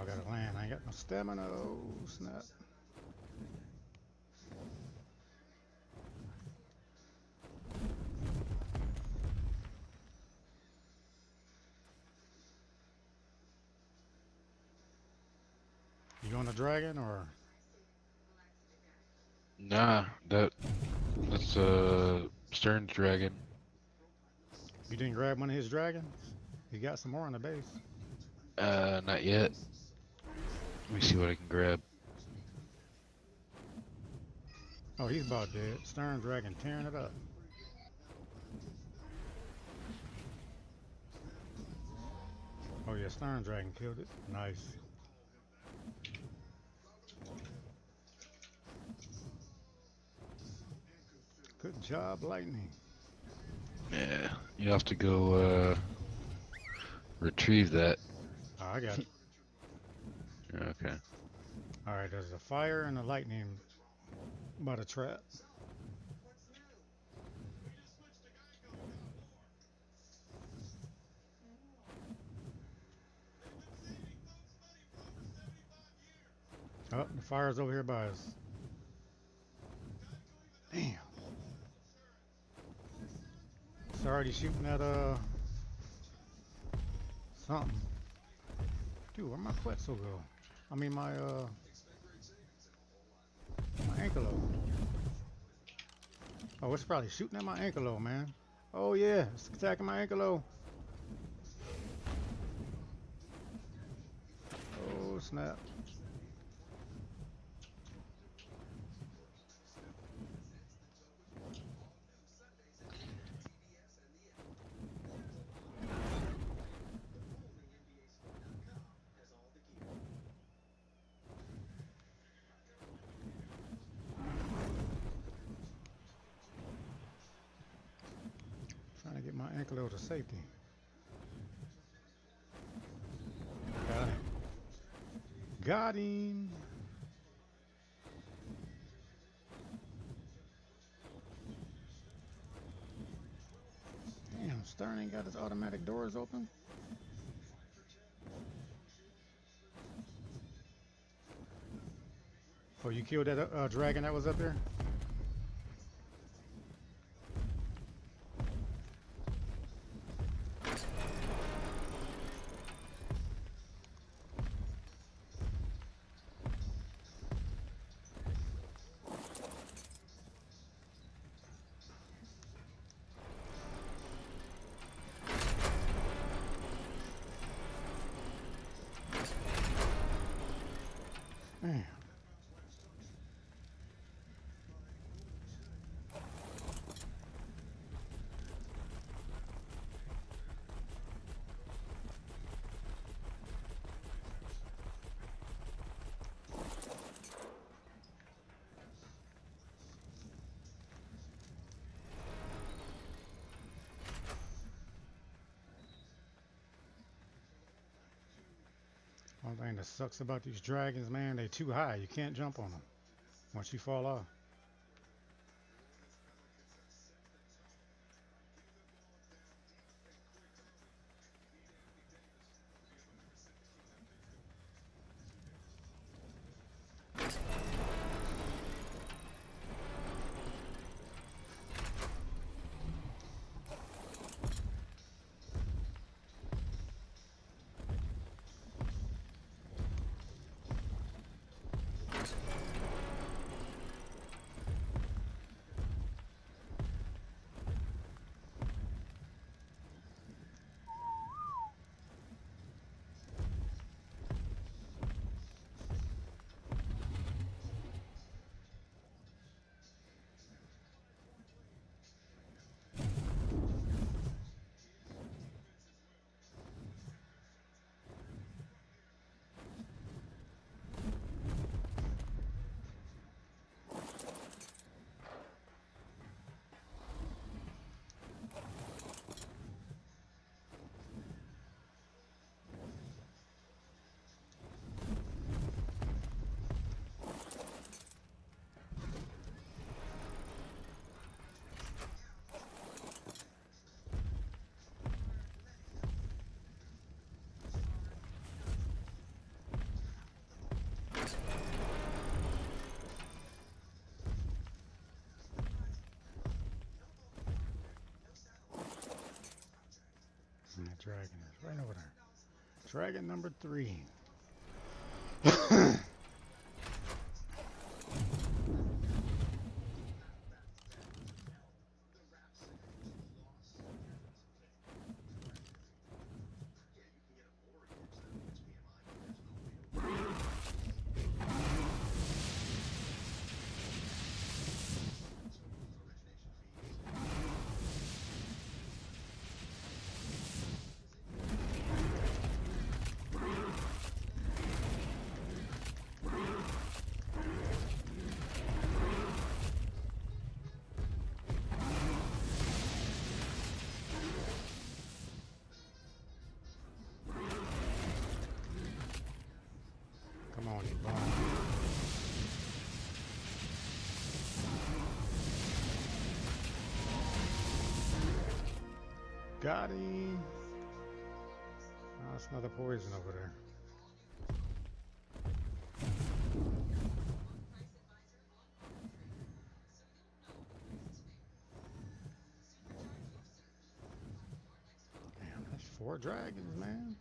gotta land. I ain't got no stamina. Oh, snap. You on the dragon or Nah, that's Stern's dragon. you didn't grab one of his dragons? He got some more on the base. Not yet. Let me see what I can grab. Oh, he's about dead. Stern dragon tearing it up. Oh yeah, Stern dragon killed it. Nice. Good job, lightning. Yeah, you have to go retrieve that. Oh, I got it. Okay. All right, there's a fire and a lightning by the trap. Oh, the fire's over here by us. Damn. It's already shooting at something. Dude, where my Quetzal go? I mean my Ankelo. Oh, it's probably shooting at my Ankelo, man. Oh yeah, it's attacking my Ankelo. Oh snap. Trying to get my Ankelo to safety. Got him. Got him. Damn, Stern ain't got his automatic doors open. Oh, you killed that dragon that was up there? Damn. One thing that sucks about these dragons, man, they too high. You can't jump on them once you fall off. dragon is. Right over there. Dragon number 3. Come on, you bum. Got him. Oh, that's another poison over there. Damn, that's 4 dragons, man.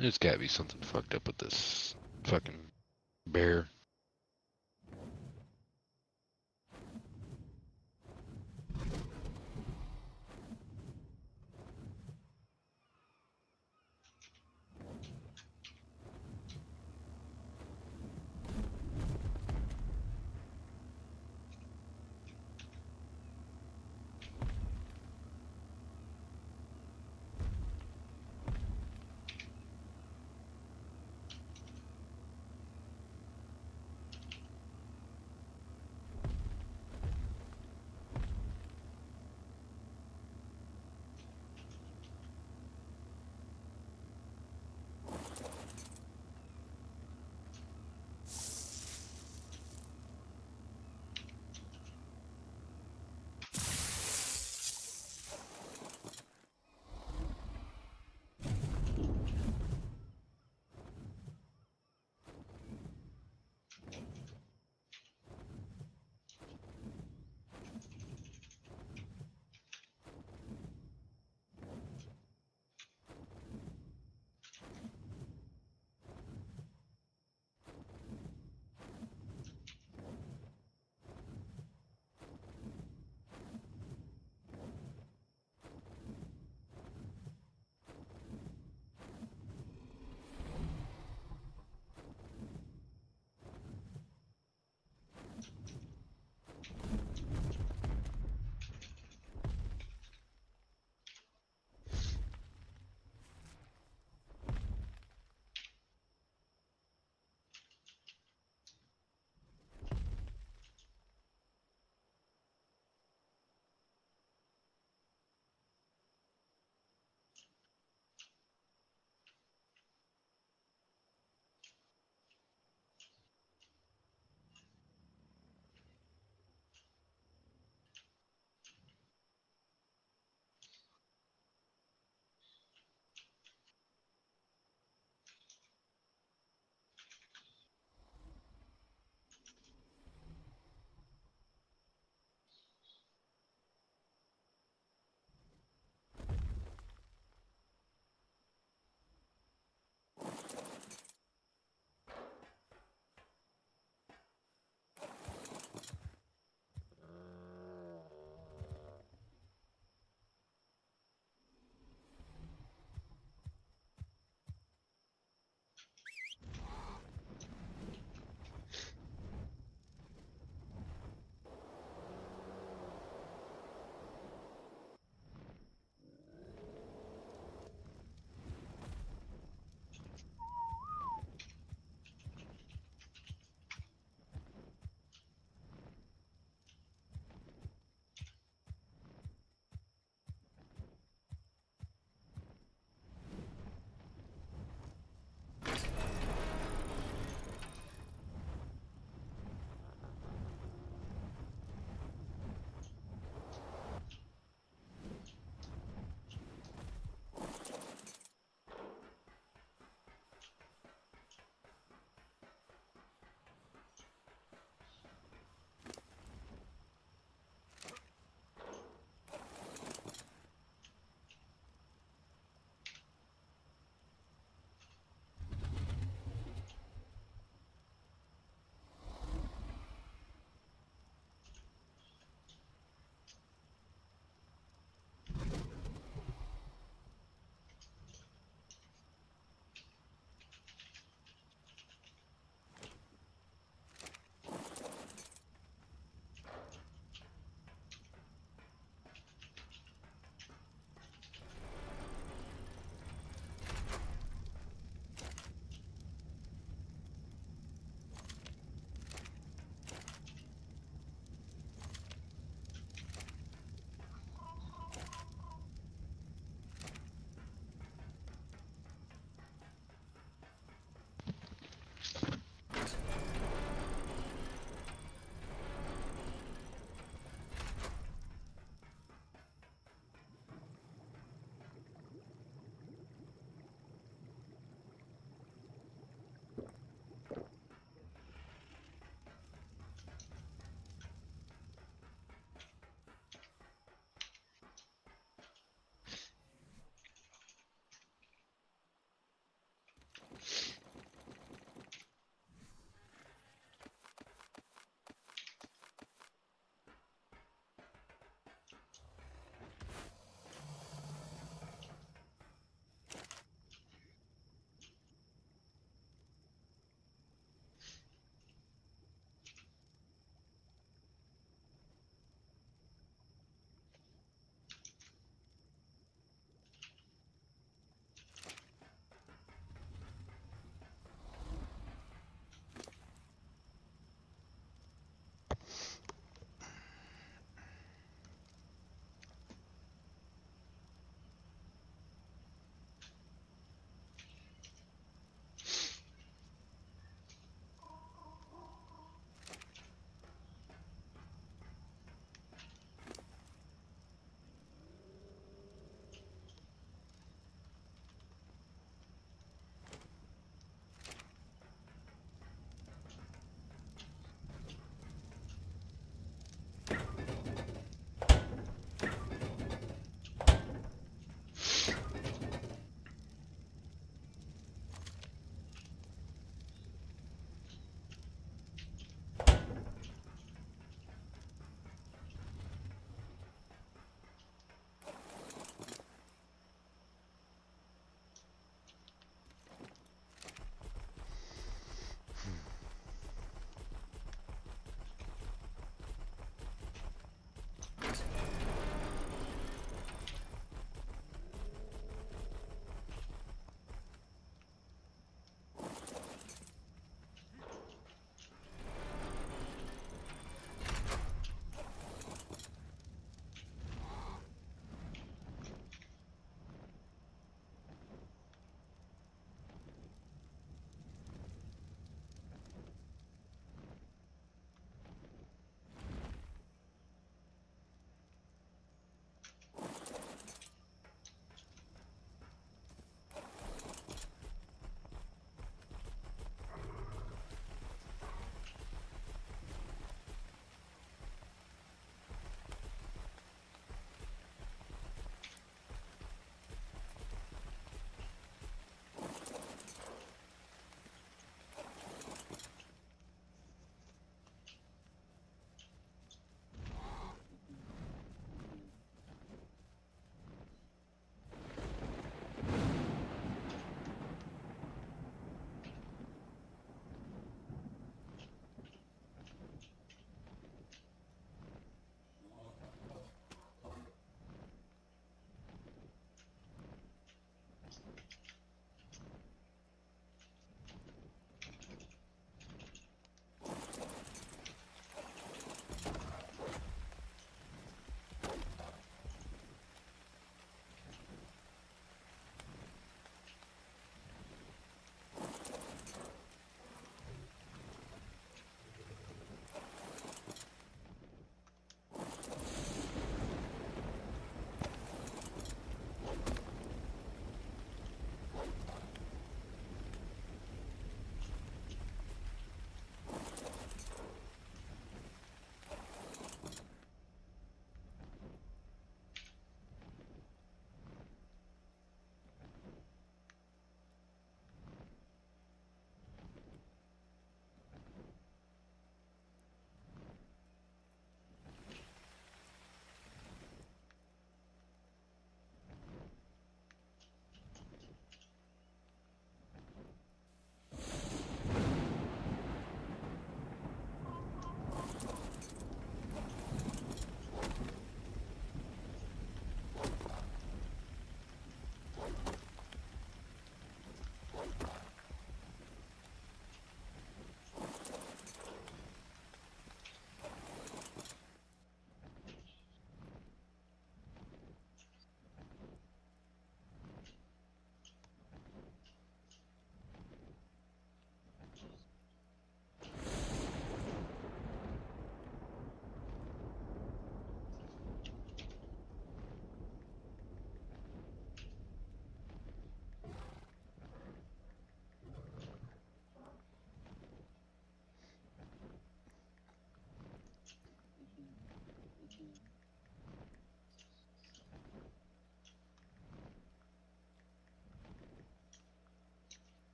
There's gotta be something fucked up with this fucking bear.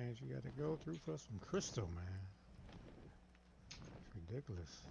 things you got to go through for some crystal, man. It's ridiculous.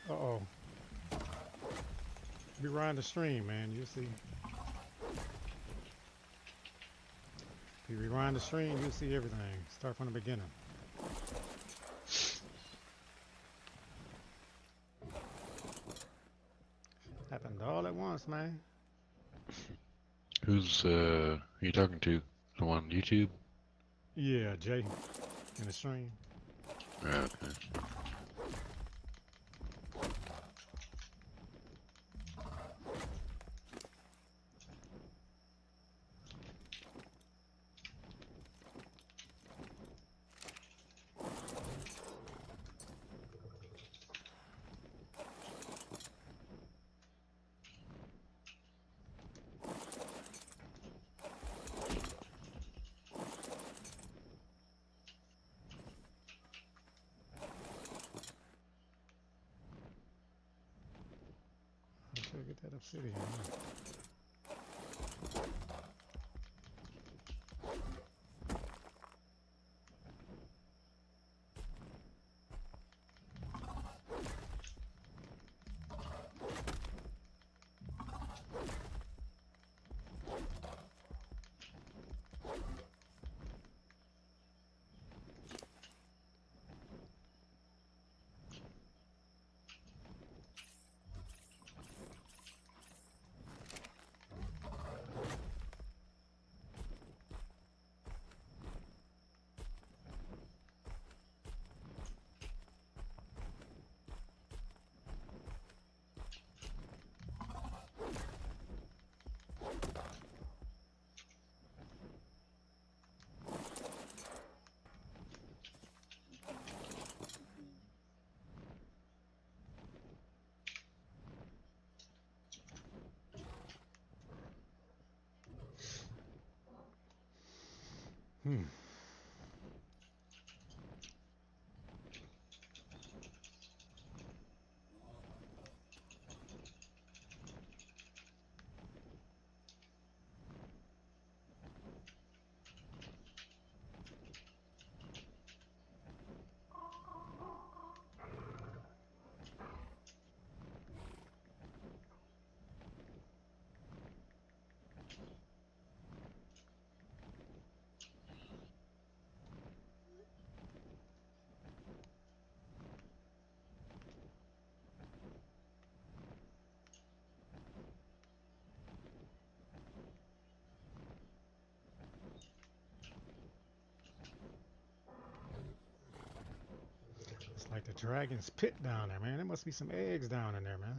Uh-oh. Rewind the stream, man. You'll see. If you rewind the stream, you'll see everything. Start from the beginning. Happened all at once, man. Who's you talking to? The one on YouTube? Yeah, Jay in the stream. Okay. I should get that obsidian. Huh? Hmm. It's like the dragon's pit down there, man. There must be some eggs down in there, man.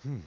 Hmm.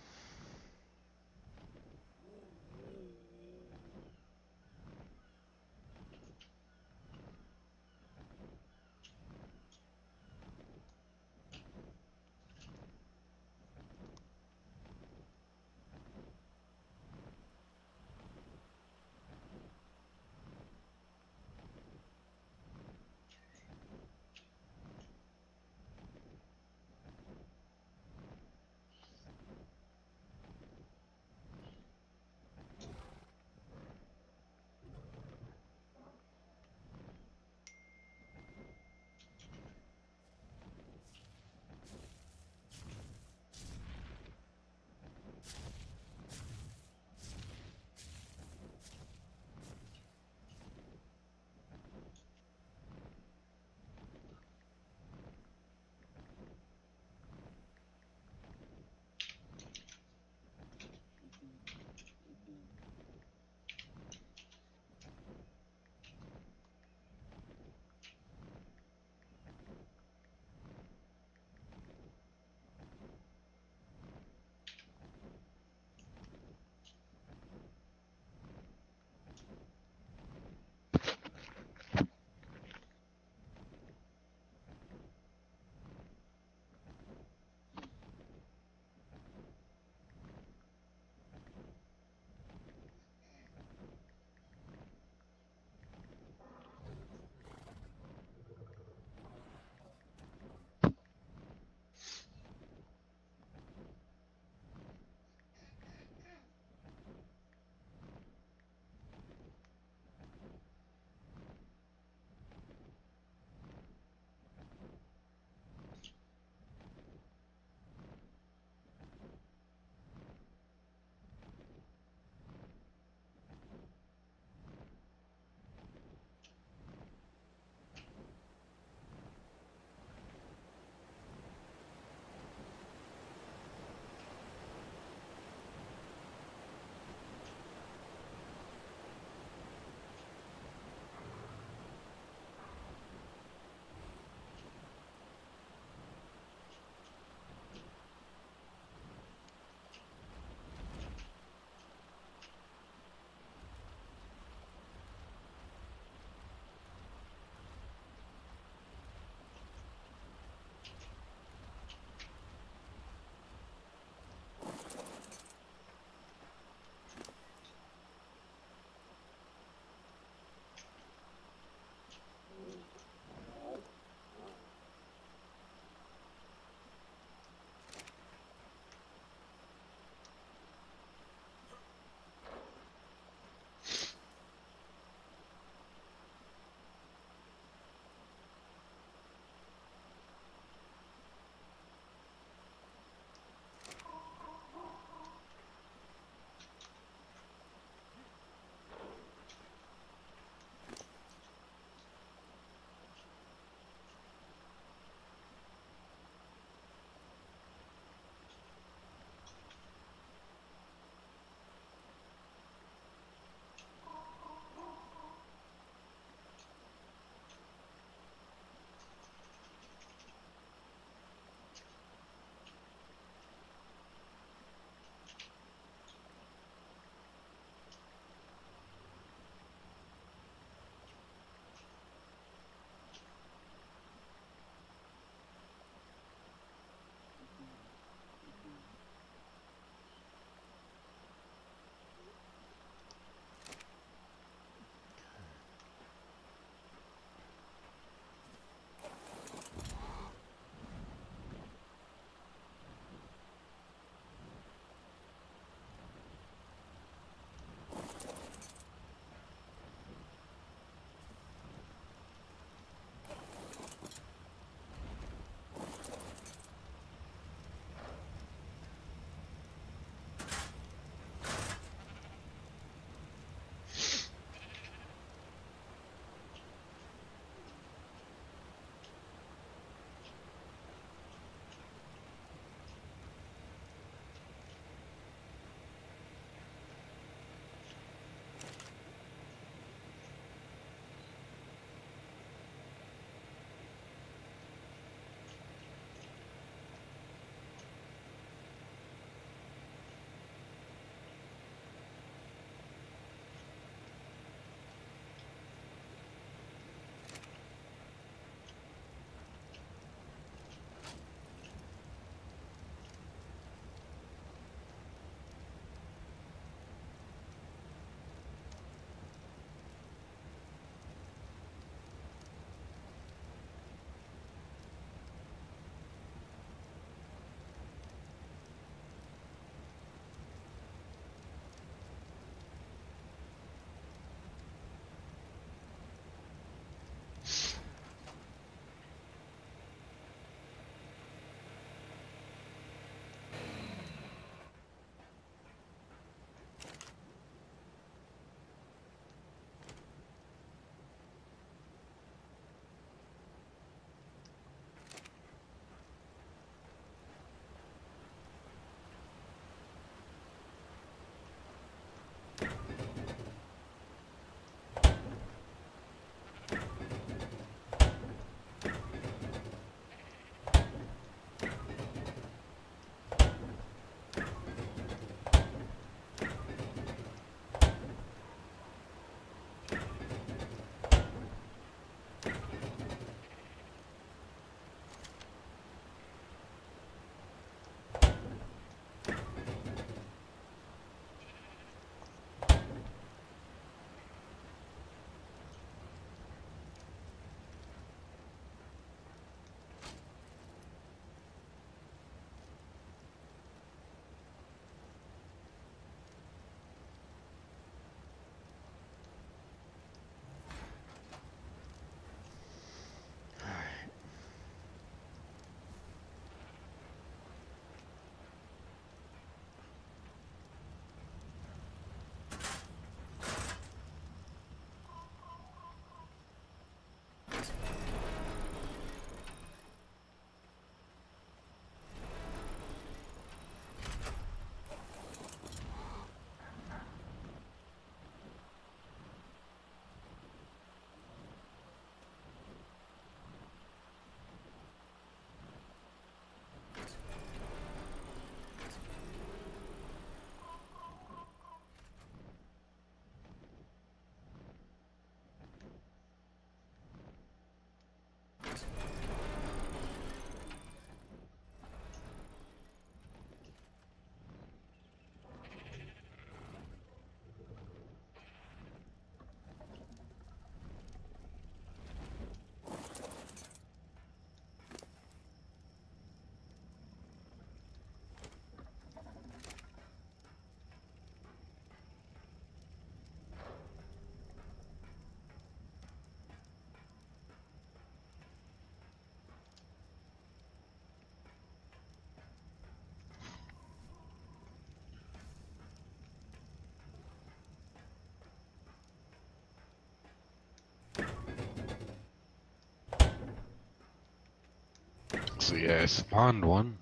So yeah, I spawned one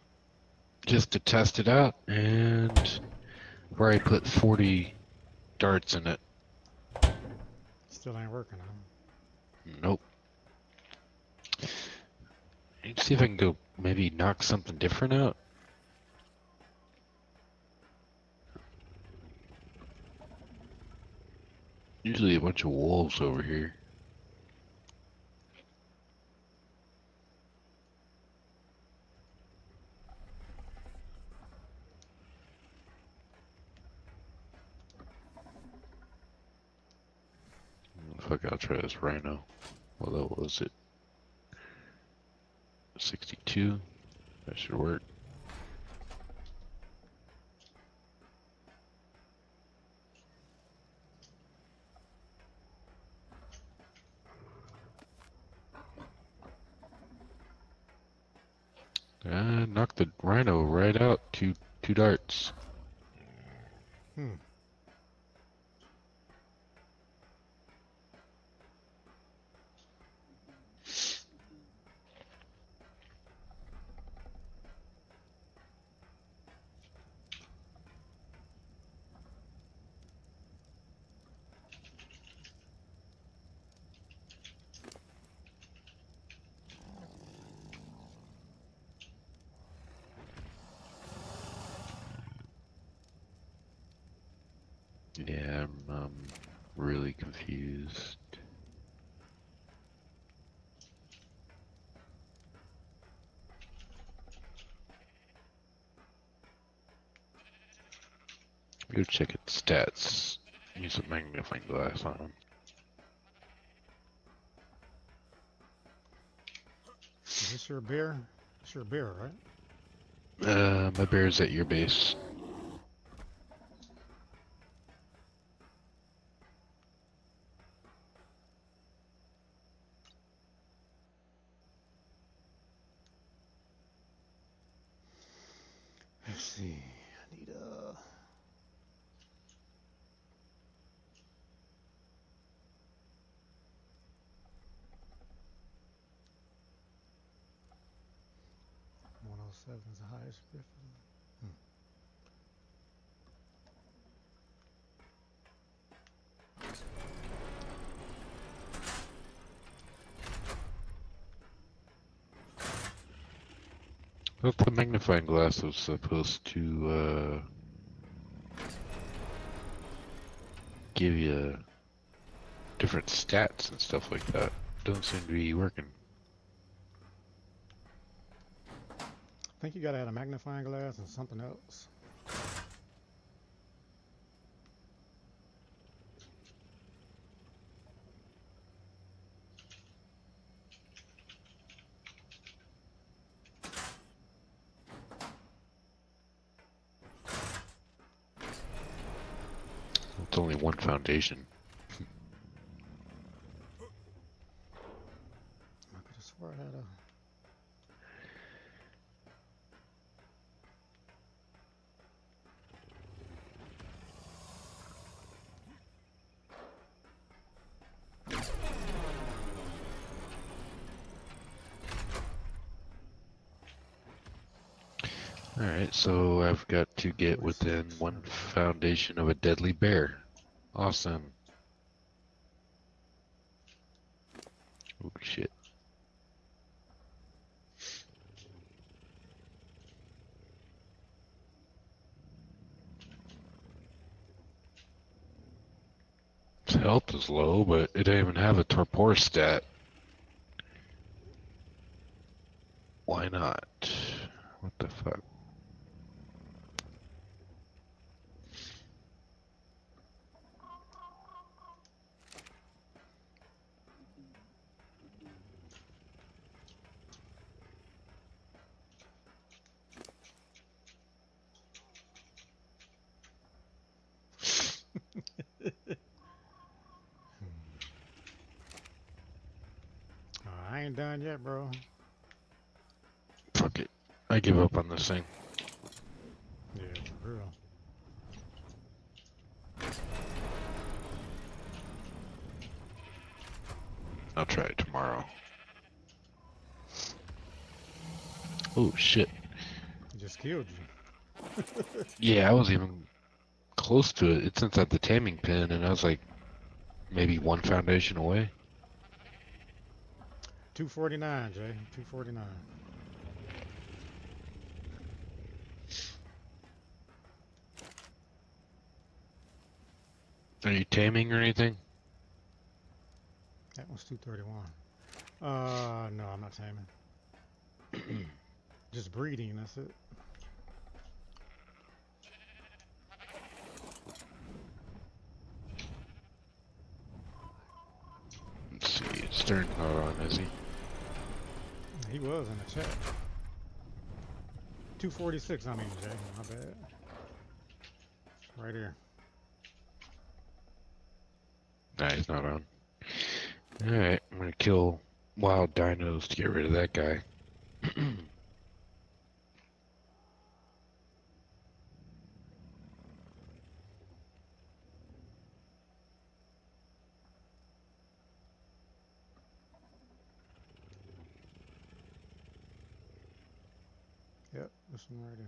just to test it out, and where I put 40 darts in it. Still ain't working, huh? Nope. Let's see if I can go maybe knock something different out. Usually a bunch of wolves over here. Fuck, I'll try this rhino. What level was it? 62. That should work. Knocked the rhino right out. Two darts. Hmm. Yeah, I'm really confused. Go check its stats. Use a magnifying glass on them. Is this your bear? It's your bear, right? My bear's at your base. Let's see. I need a. .107 is the highest Griffin. Well, the magnifying glass was supposed to give you different stats and stuff like that. Doesn't seem to be working. I think you gotta add a magnifying glass and something else. It's only one foundation. I could have swore I had a. Alright, so I've got to get within one foundation of a deadly bear. Awesome. Oh shit. Its health is low, but it didn't even have a torpor stat. Why not? What the fuck? I ain't done yet, bro. Fuck it. I give up on this thing. Yeah, for real. I'll try it tomorrow. Oh shit. It just killed you. Yeah, I wasn't even close to it. It's inside the taming pen, and I was like maybe one foundation away. 249, Jay. 249. Are you taming or anything? That was 231. No, I'm not taming. Just breeding, that's it. Let's see. Stern's not on, is he? He was in the chat. 246, I mean, Jay. My bad. Right here. Nah, he's not on. Alright, I'm gonna kill wild dinos to get rid of that guy. Yep, this one right here.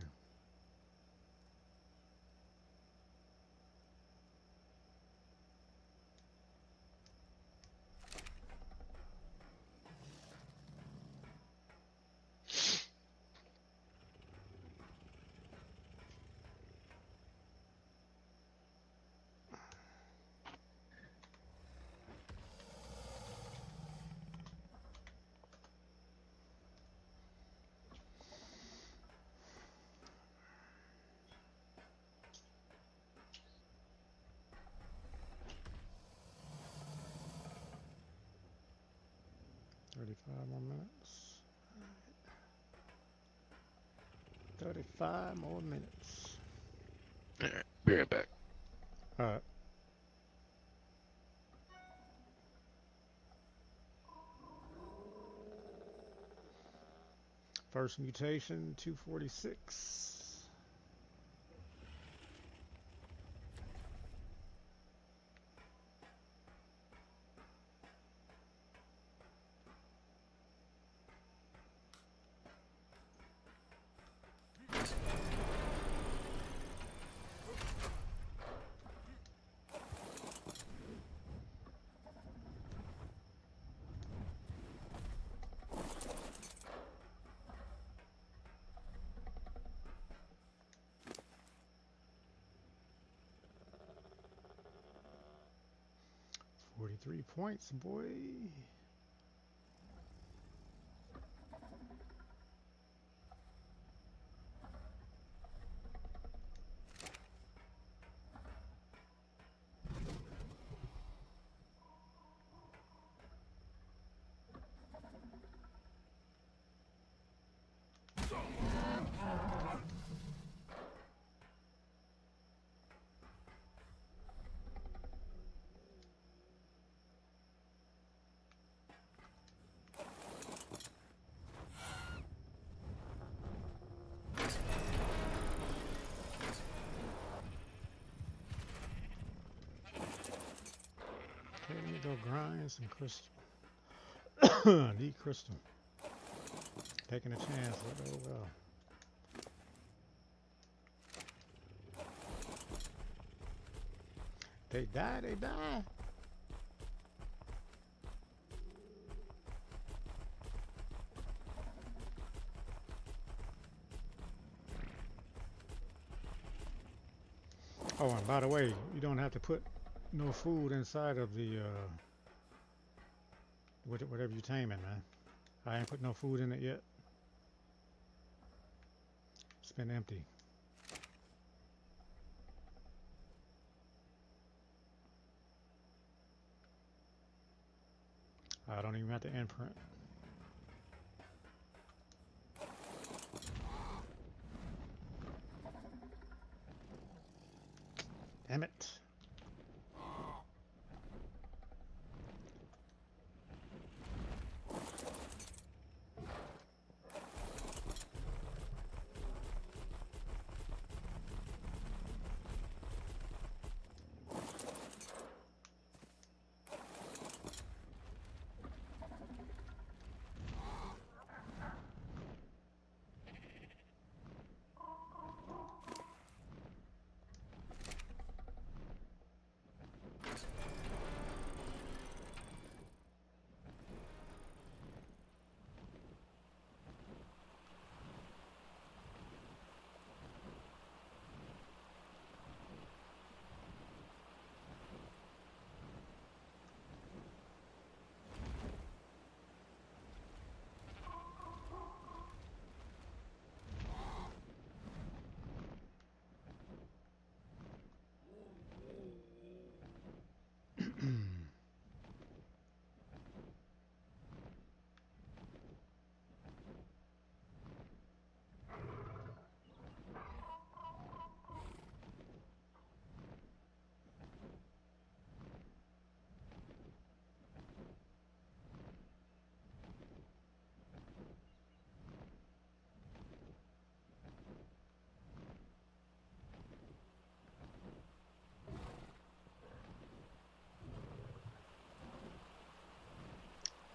Thirty-five more minutes. 35 more minutes. Alright, be right back. Alright. First mutation, 246. Three points, boy. Okay, let me go grind some crystal. Need crystal. Taking a chance. Let it go. They die, they die. Oh, and by the way, you don't have to put no food inside of the whatever you taming, man. I ain't put no food in it yet. It's been empty. I don't even have to imprint. Damn it.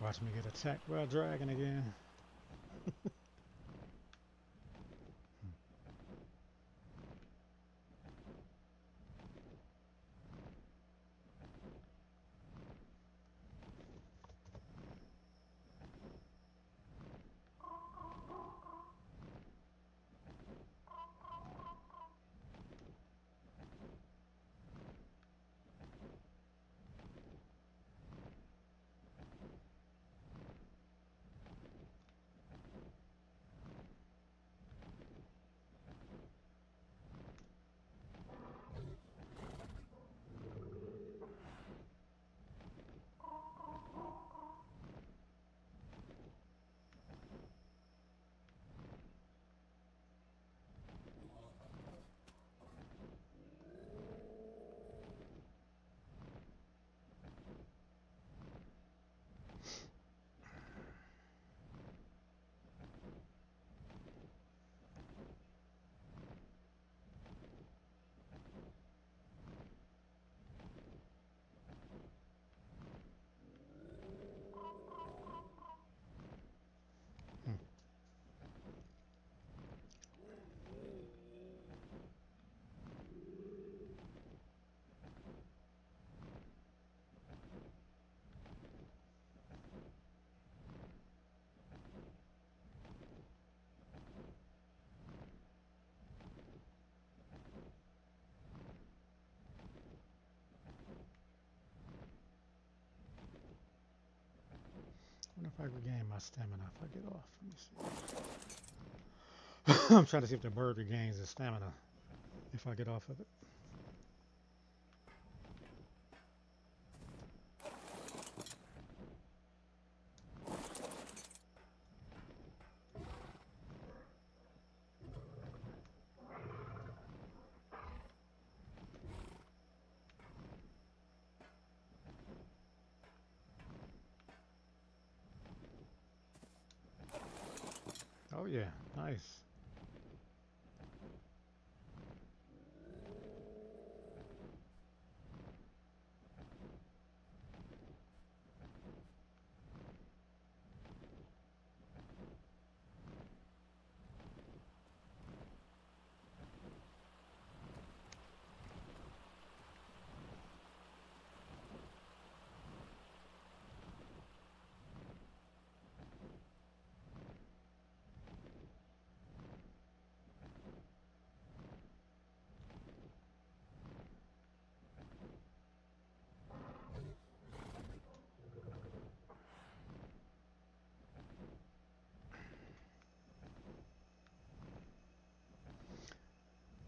Watch me get attacked by a dragon again. Hmm. I wonder if I regain my stamina if I get off. Let me see. I'm trying to see if the bird regains his stamina if I get off of it. Oh yeah, nice.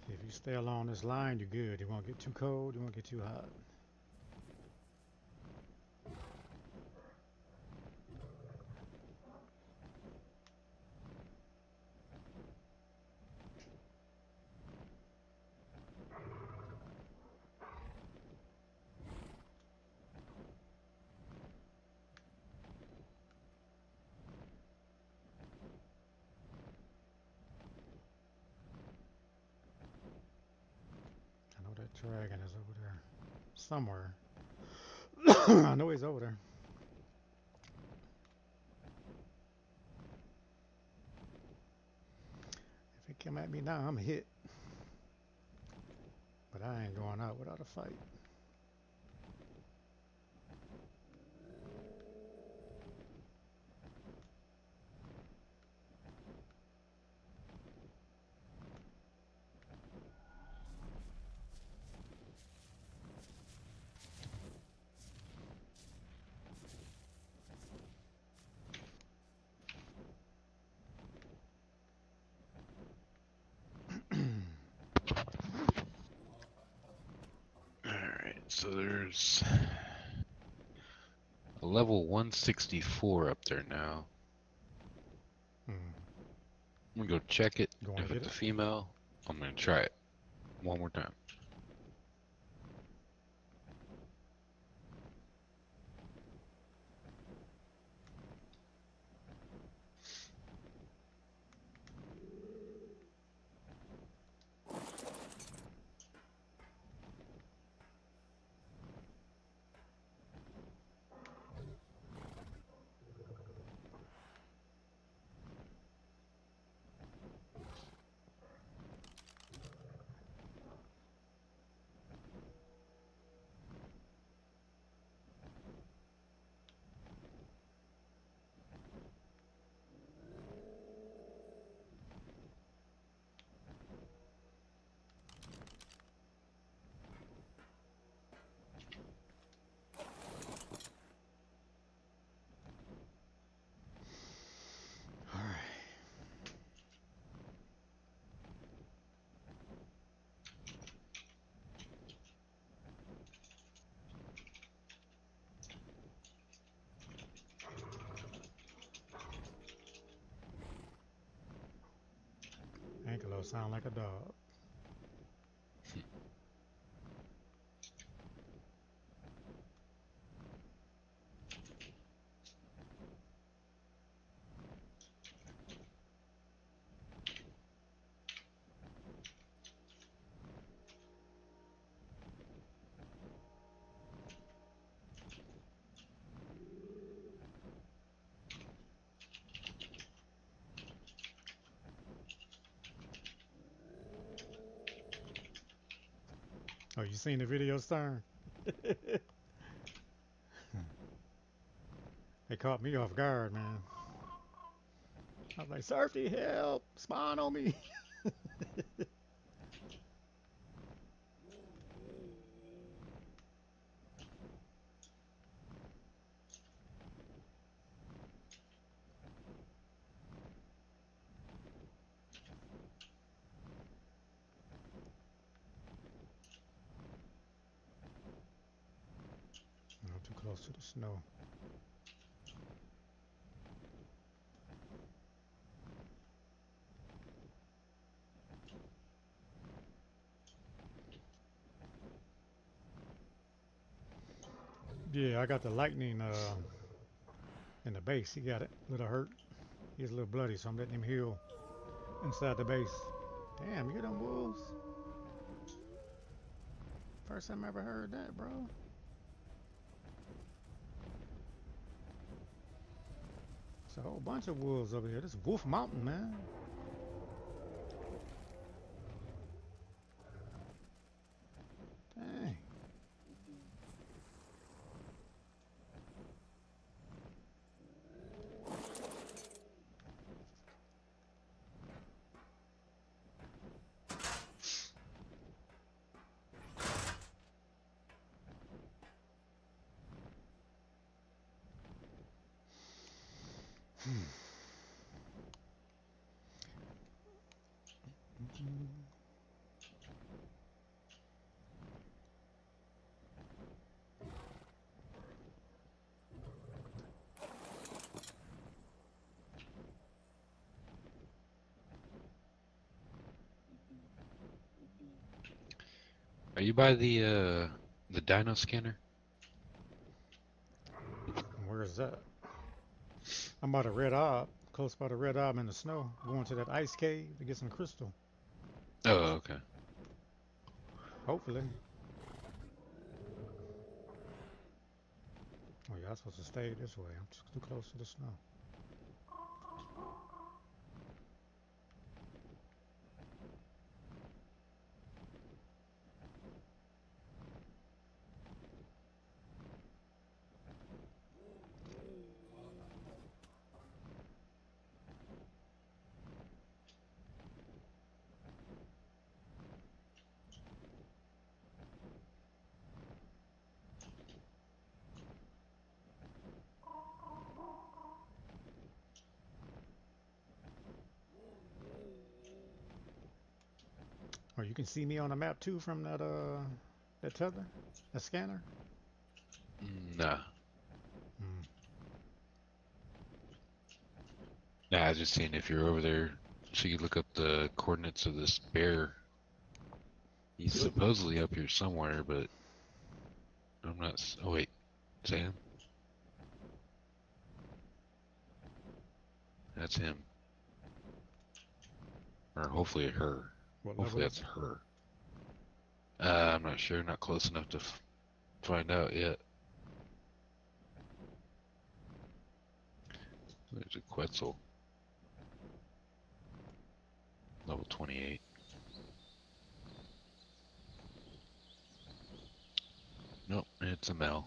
See, if you stay along this line, you're good. You won't get too cold, you won't get too hot. I know that dragon is over there somewhere. I know he's over there. If he come at me now, I'm hit. But I ain't going out without a fight. Alright, so there's Level 164 up there now. Hmm. I'm gonna go check it. Going to If get it's it? a female, I'm gonna try it one more time. All right. Ankelo sound like a dog. Oh, you seen the video, Stern? They caught me off guard, man. I was like, Surfy, help! Spawn on me! Not too close to the snow. Yeah, I got the lightning in the base. He got it. A little hurt. He's a little bloody, so I'm letting him heal inside the base. Damn, you hear them wolves? First time I ever heard that, bro. It's a whole bunch of wolves over here. This is Wolf Mountain, man. Dang. Are you by the dino scanner? Where's that? I'm by the Red Ob, close by the Red Ob in the snow, going to that ice cave to get some crystal. Oh, okay. Hopefully. Oh, yeah, I'm supposed to stay this way. I'm too close to the snow. Oh, you can see me on the map too from that tether, that scanner. Nah. Nah, I was just seeing if you're over there, so you could look up the coordinates of this bear. He's supposedly up here somewhere, but I'm not. Oh wait, Sam, that's him, or hopefully her. What level Hopefully is that's it? her. I'm not sure. Not close enough to find out yet. There's a Quetzal, level 28. Nope, it's a Mel.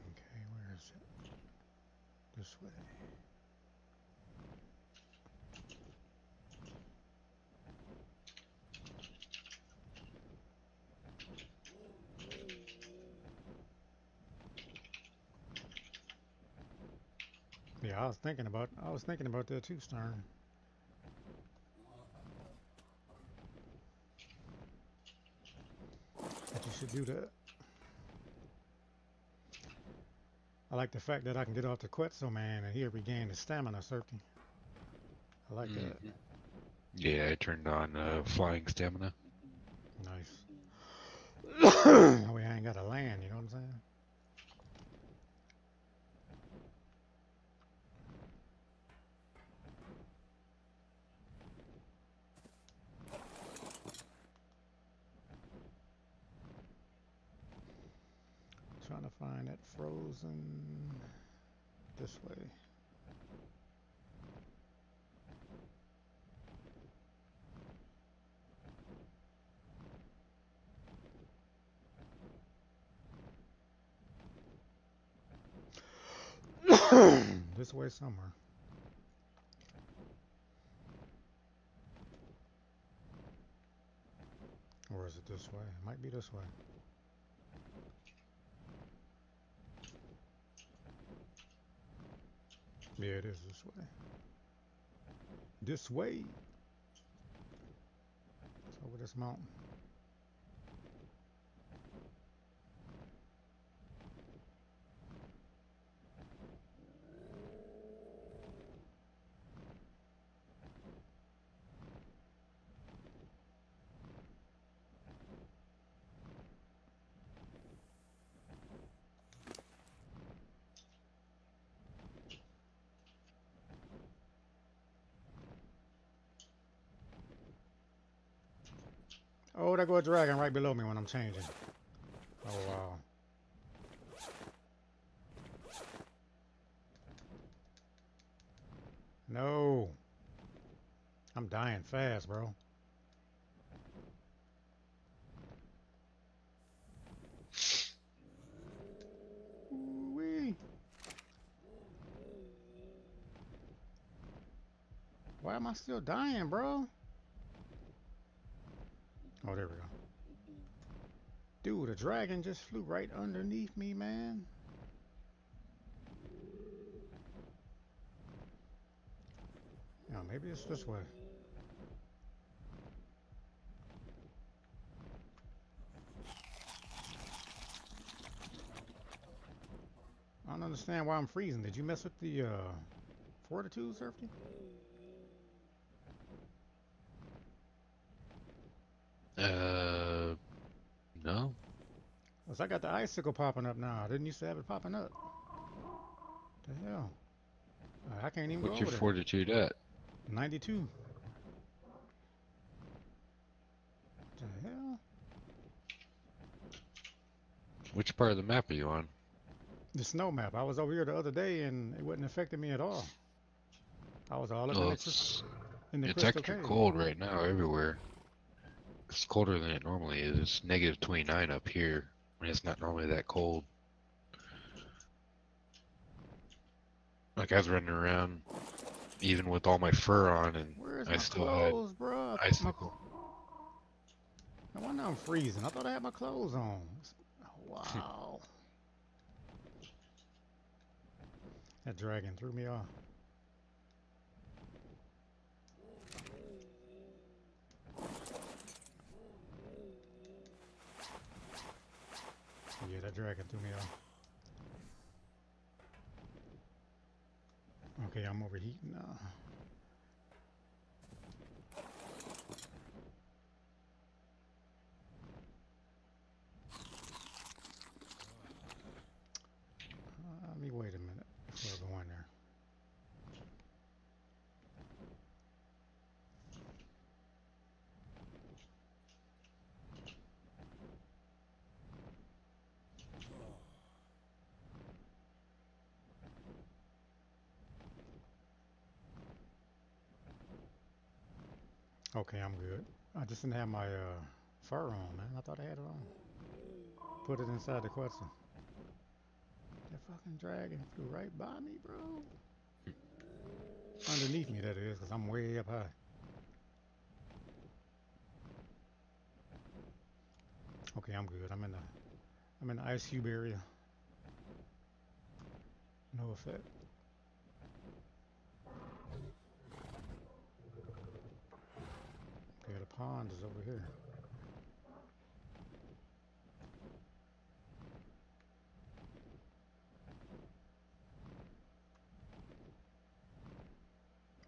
Okay, where is it? This way. Yeah, I was thinking about that too, Stern. That you should do that. I like the fact that I can get off the Quetzal man and he'll regain his stamina, certainly. I like that. Yeah, I turned on flying stamina. Nice. That way I ain't got to land, you know what I'm saying? Trying to find that frozen this way. This way somewhere. Or is it this way? It might be this way. Yeah, it is this way. This way. It's over this mountain. Oh, there go a dragon right below me when I'm changing. Oh, wow. No. I'm dying fast, bro. Ooh-wee. Why am I still dying, bro? Oh, there we go. Dude, a dragon just flew right underneath me, man. Yeah, maybe it's this way. I don't understand why I'm freezing. Did you mess with the fortitude, Surfy? No. Cause I got the icicle popping up now. I didn't used to have it popping up. The hell? I can't even go What's your over there. fortitude at? 92. What the hell? Which part of the map are you on? The snow map. I was over here the other day and it wasn't affecting me at all. I was all up Oh, it's in the it's crystal extra cave. cold right now everywhere. It's colder than it normally is. It's negative 29 up here, and it's not normally that cold. Like I was running around, even with all my fur on, and Where Where's I my still had clothes, bro? I thought icicle. no wonder I'm freezing. I thought I had my clothes on. Wow. That dragon threw me off. Yeah, that dragon threw me off. Okay, I'm overheating now. Let me wait a minute before I go in there. Okay, I'm good. I just didn't have my fur on, man. I thought I had it on. Put it inside the Quetzal. That fucking dragon flew right by me, bro. Underneath me, that is, because I'm way up high. Okay, I'm good. I'm in the ice cube area. No effect. Okay, the pond is over here.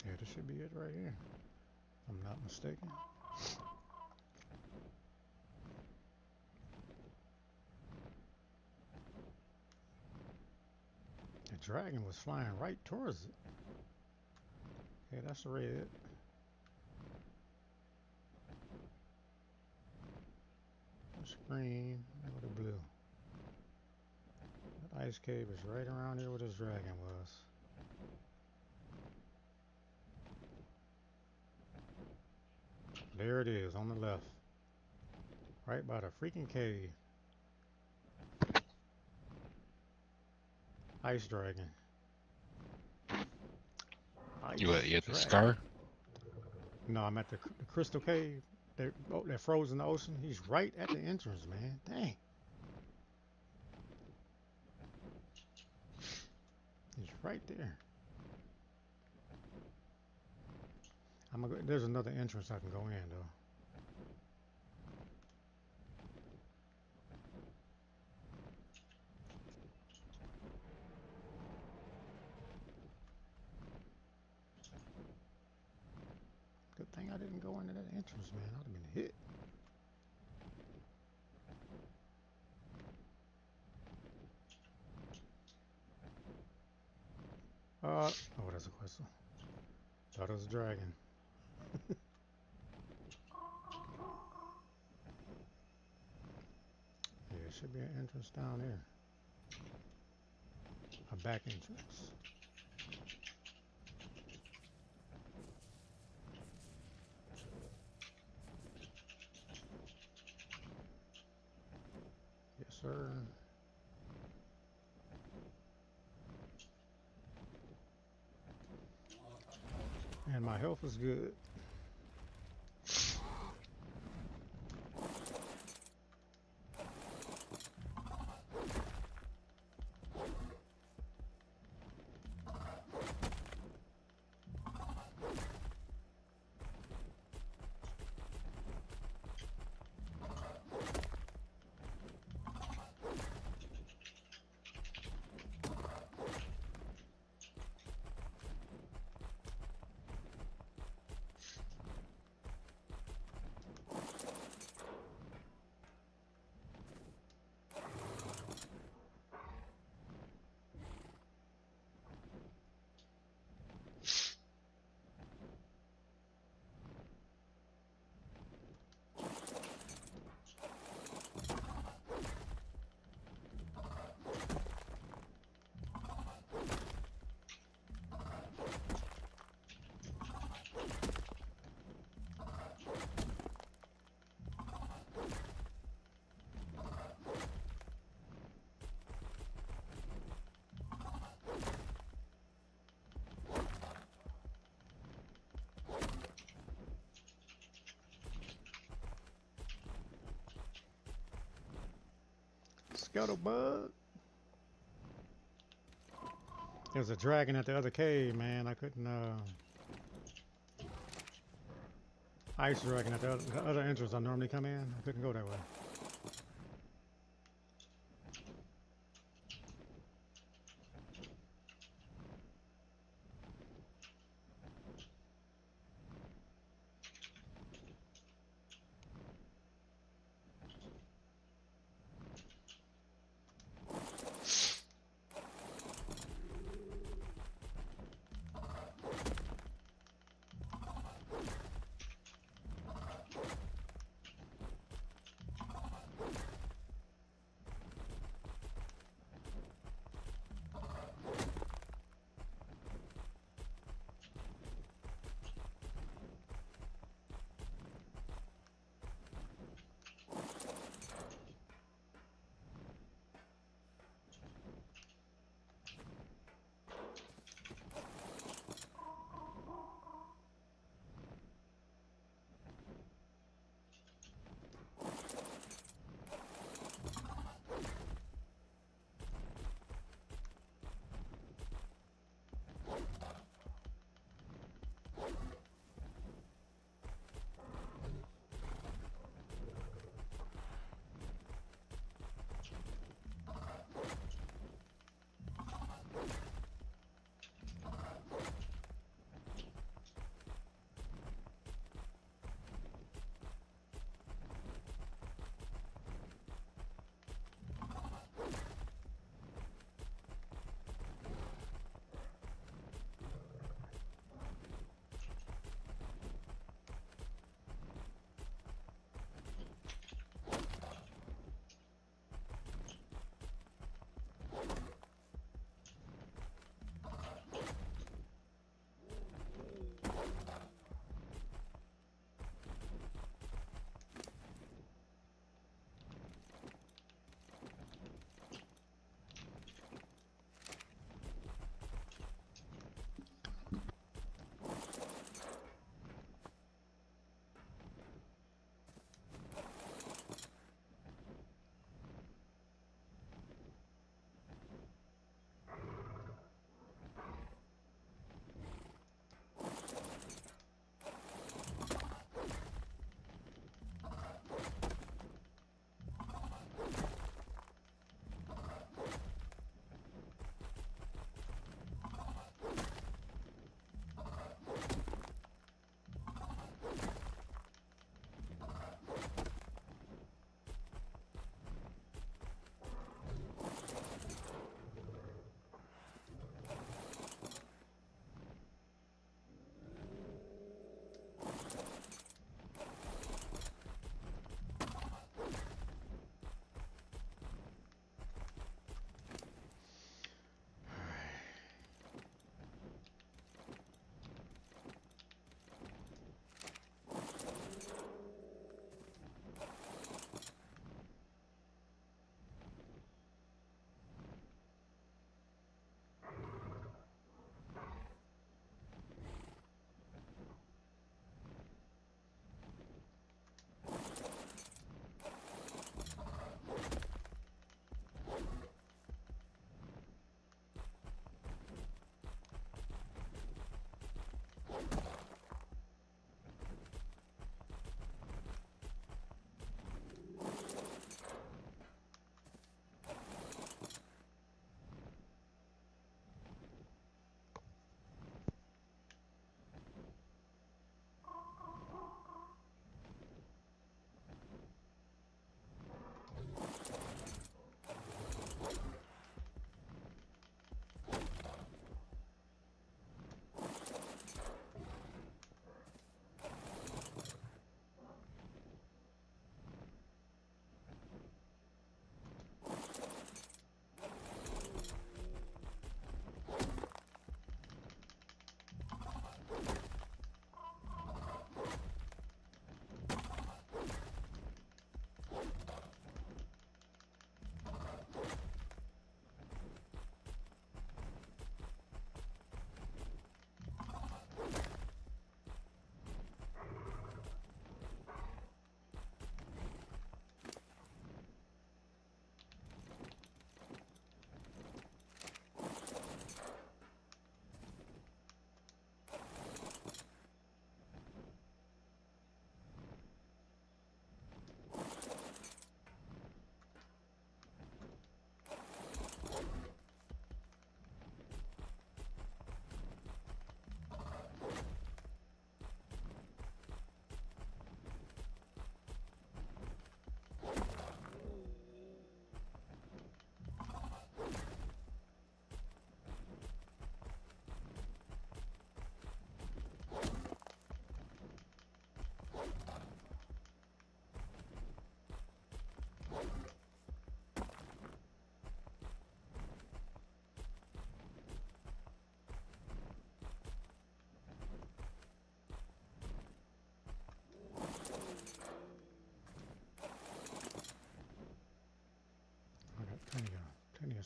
Yeah, this should be it right here, if I'm not mistaken. The dragon was flying right towards it. Okay, that's the red. That's green. There go the blue. That ice cave is right around here where this dragon was. There it is on the left. Right by the freaking cave. Ice dragon. You Ice what? You at the dragon. scar? No, I'm at the crystal cave. That froze in the ocean. He's right at the entrance, man. Dang. He's right there. There's another entrance I can go in, though. Good thing I didn't go into that entrance, man. I'd have been hit. Oh, that's a Quetzal. Thought it was a dragon. Yeah, it should be an entrance down there. A back entrance. Yes, sir. And my health is good. Scuttlebug. There's a dragon at the other cave, man. I couldn't, ice dragon at the other entrance I normally come in. I couldn't go that way.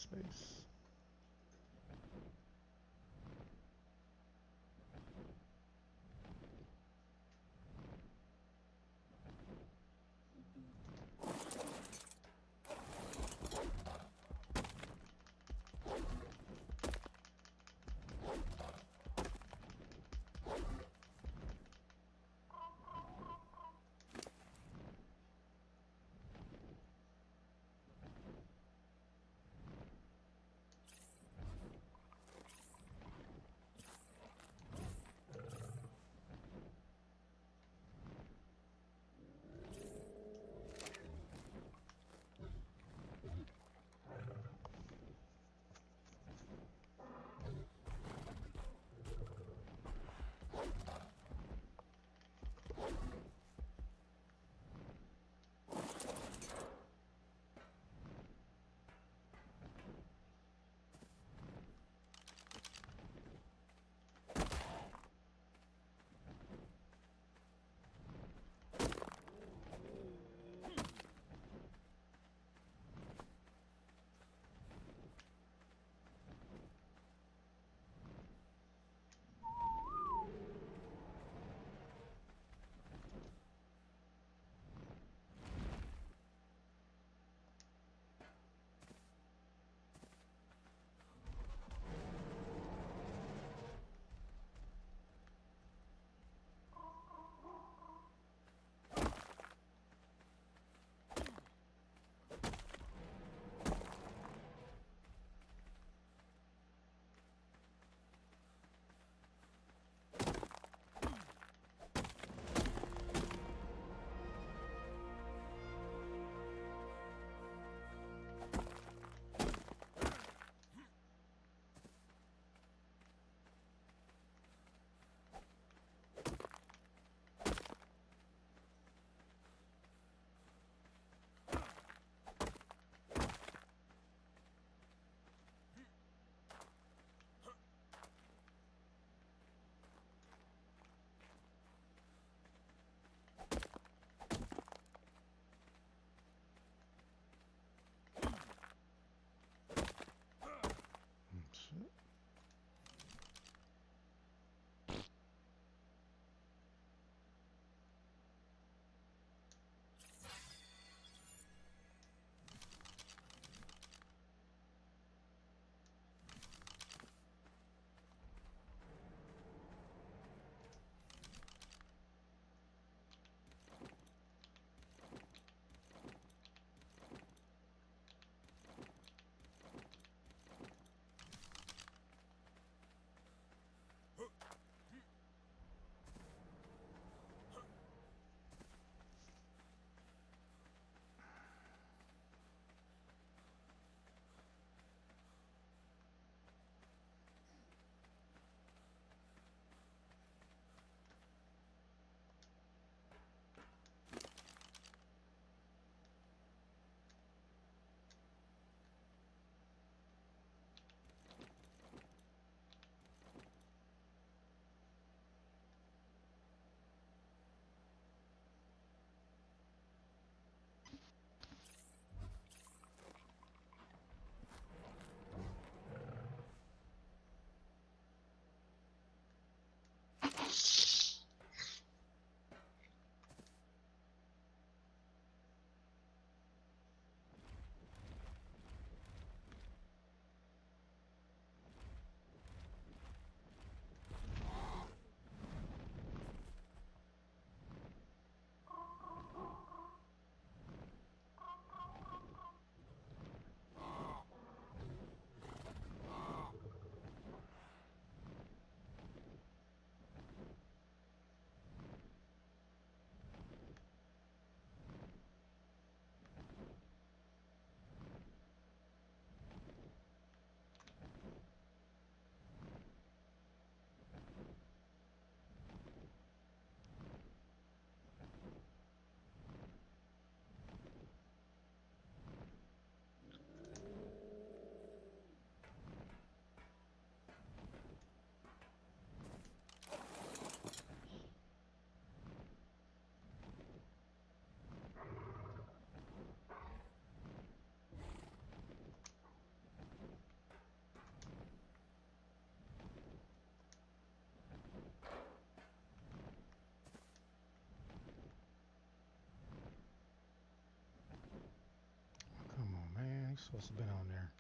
space. supposed to have been on there.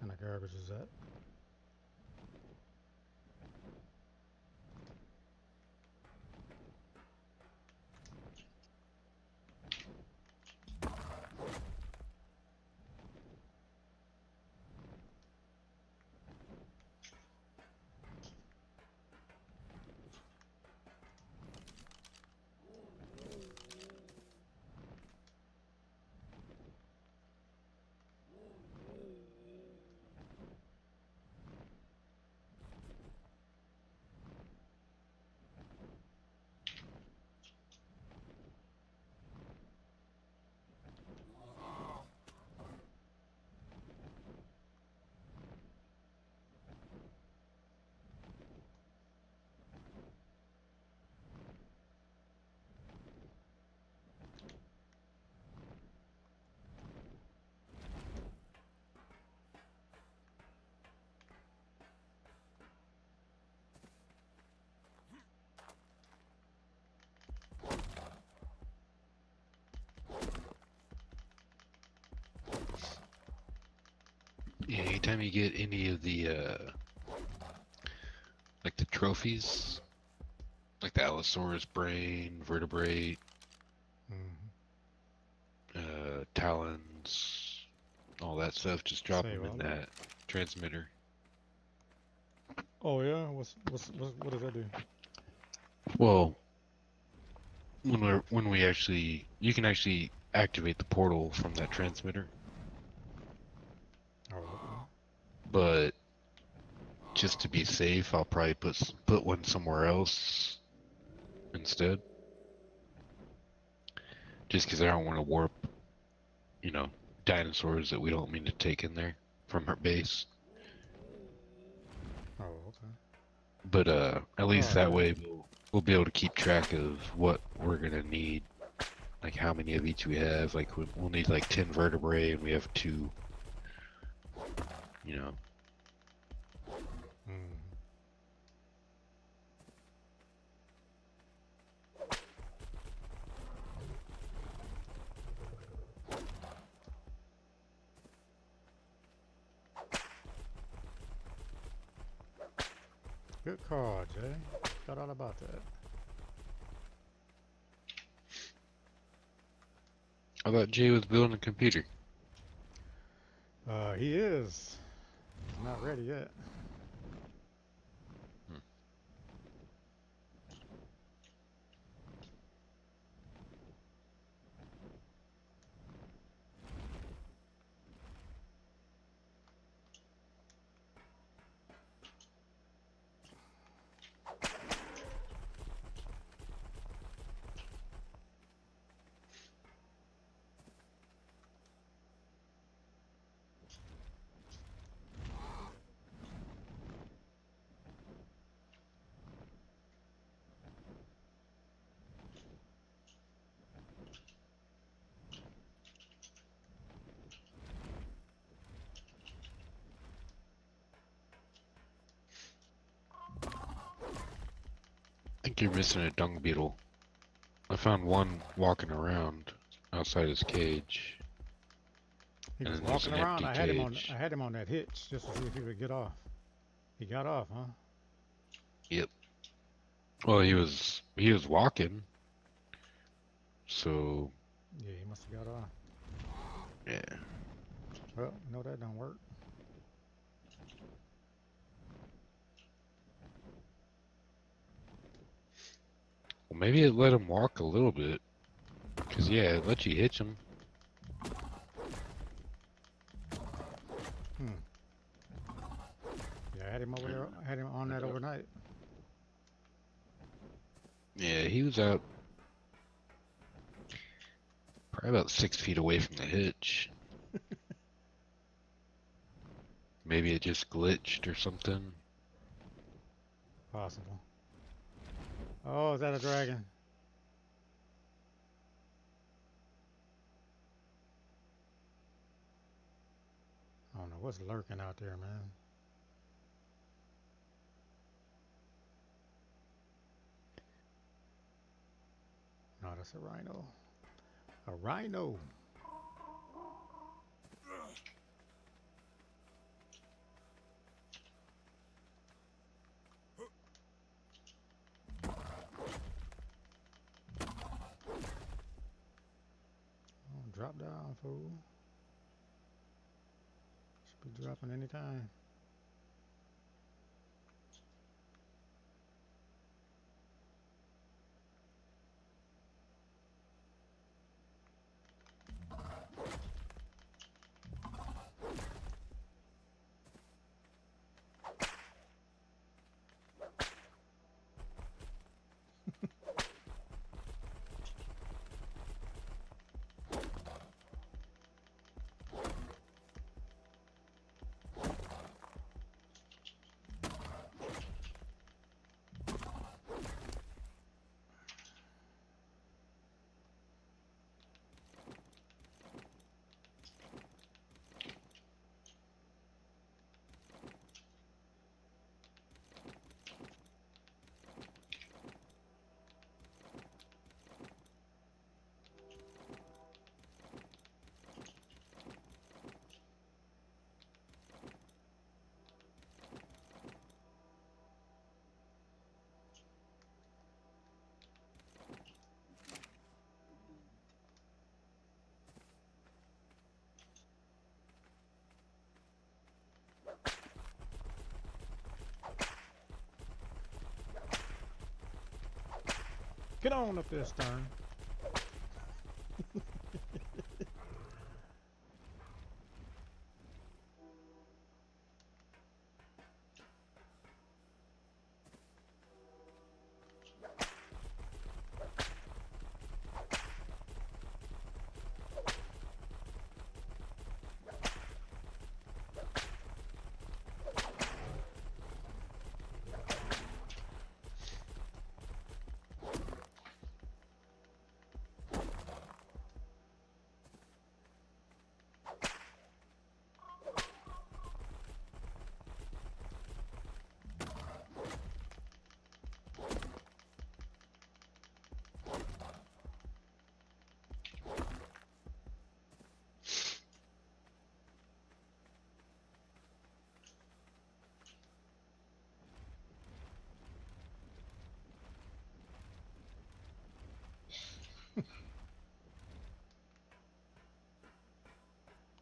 And the garbage is that. Yeah, anytime you get any of the like the trophies, like the Allosaurus brain, vertebrate, Mm-hmm. talons, all that stuff, just drop Save them in all that. that transmitter. Oh yeah, what does that do? Well, when we actually, you can actually activate the portal from that transmitter, Oh, okay. but just to be safe, I'll probably put one somewhere else instead, just because I don't want to warp, you know, dinosaurs that we don't mean to take in there from her base. Oh, okay. But at least Oh, that yeah. way we'll be able to keep track of what we're gonna need, like how many of each we have. Like we'll need like 10 vertebrae, and we have 2. You know. Mm-hmm. Good call, Jay. Forgot all about that. I thought Jay was building a computer. He is. He's not ready yet. Hmm. I think you're missing a dung beetle. I found one walking around outside his cage, He and was then there's walking an around. empty I cage. had him on that hitch just to see if he would get off. He got off, huh? Yep. Well, he was walking, so Yeah, he must have got off. yeah. Well, no, that don't work. Well, maybe it let him walk a little bit, cause yeah, it let you hitch him. Hmm. Yeah, I had him over there. I had him on that overnight. Yeah, he was out probably about 6 feet away from the hitch. Maybe it just glitched or something. Possible. Oh, is that a dragon? I don't know what's lurking out there, man. No, that's a rhino. A rhino. fool. Should be dropping any time. Get on up there, Stern.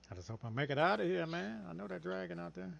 I just hope I make it out of here, man. I know that dragon out there.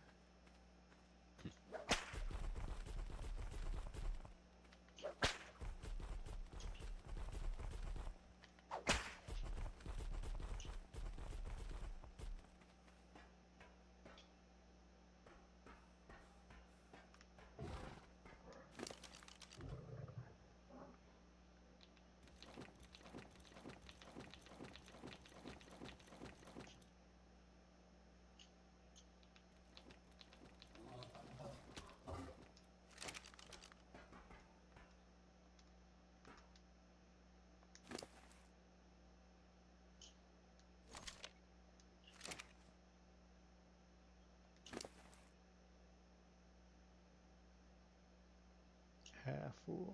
Half full.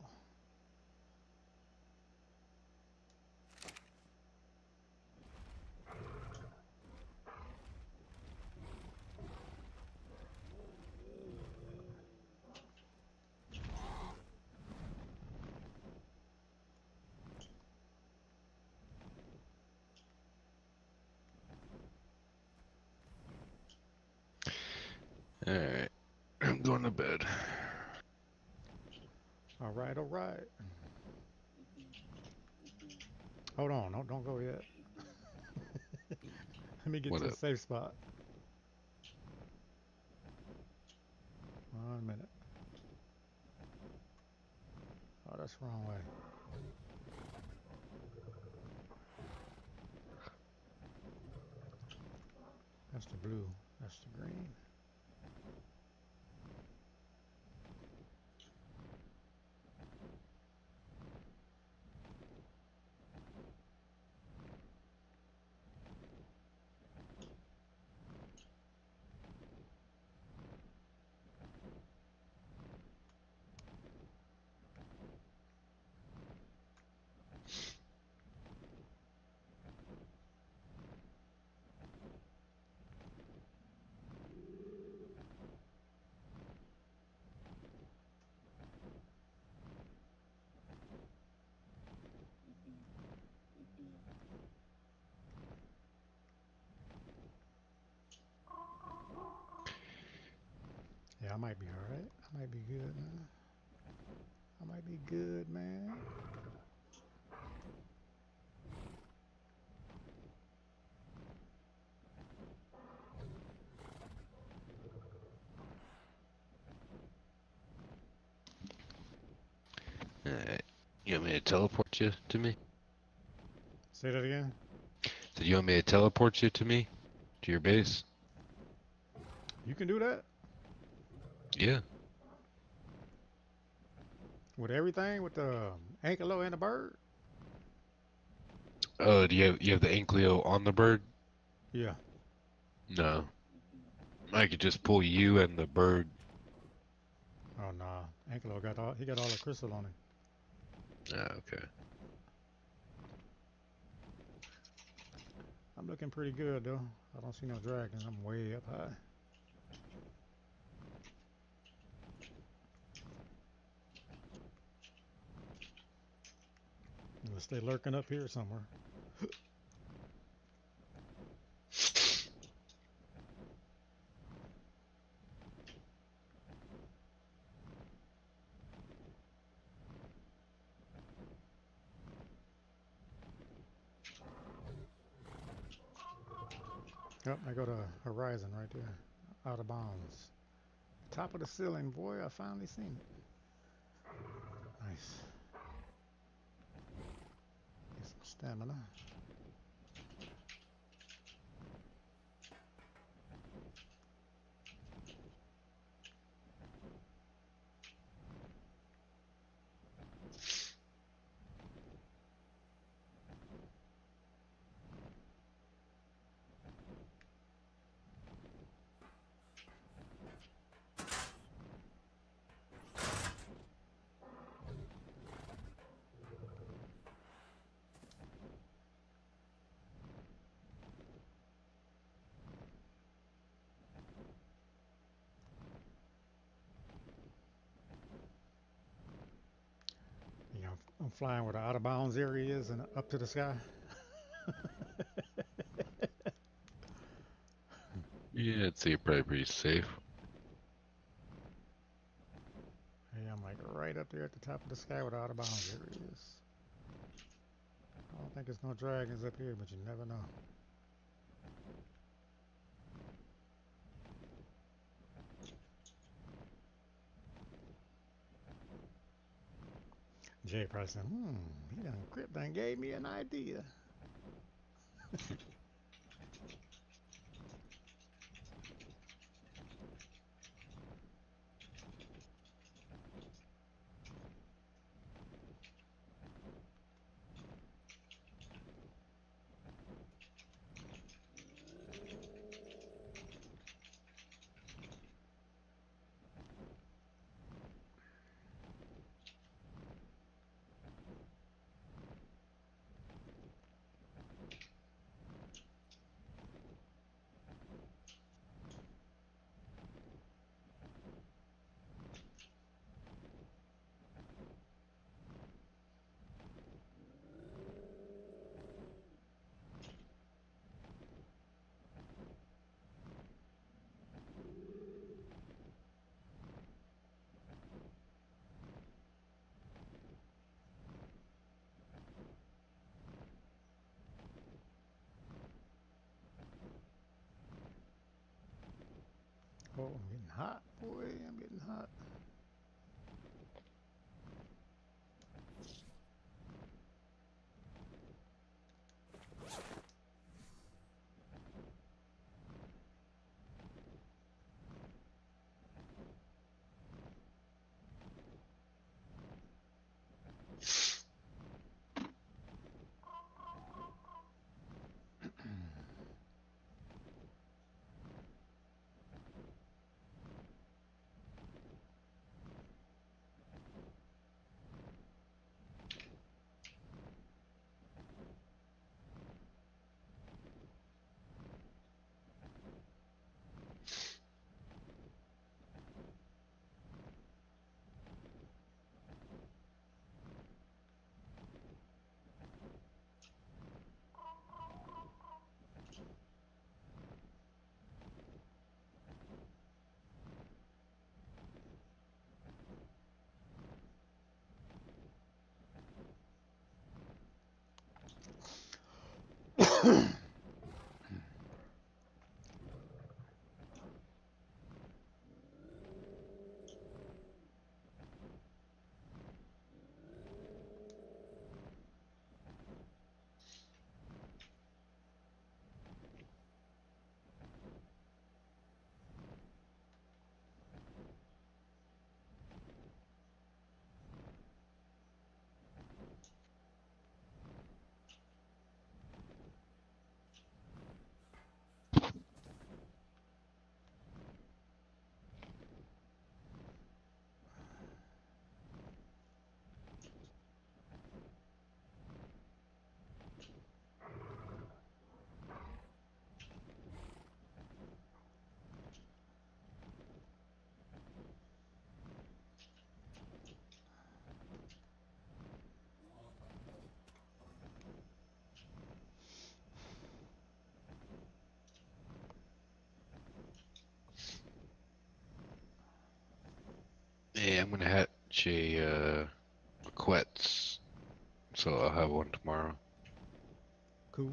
Alright. I'm going to bed. All right, all right. Hold on, don't go yet. Let me get What to a up? safe spot. 1 minute. Oh, that's the wrong way. That's the blue. That's the green. Yeah, I might be alright. I might be good, man. I might be good, man. Alright. You want me to teleport you to me? Say that again. Did you want me to teleport you to me? To your base? You can do that Yeah. with everything, with the ankylo and the bird. Oh, do you have the Ankleo on the bird? Yeah. No. I could just pull you and the bird. Oh nah. Ankylo got all. He got all the crystal on him. Ah, okay. I'm looking pretty good though. I don't see no dragons. I'm way up high. Unless they lurking up here somewhere. Yep, I got a horizon right there. Out of bounds. Top of the ceiling, boy. I finally seen it. Nice. Get some stamina. You know, I'm flying where the out of bounds area is and up to the sky. Yeah, I'd say you're probably pretty safe. Hey, I'm like right up there at the top of the sky where the out of bounds area is. I don't think there's no dragons up here, but you never know. Jay probably said, he done Crip done gave me an idea. Oh, I'm getting hot, boy. I'm getting hot. Yeah, I'm gonna hatch a Quetz, so I'll have one tomorrow. Cool.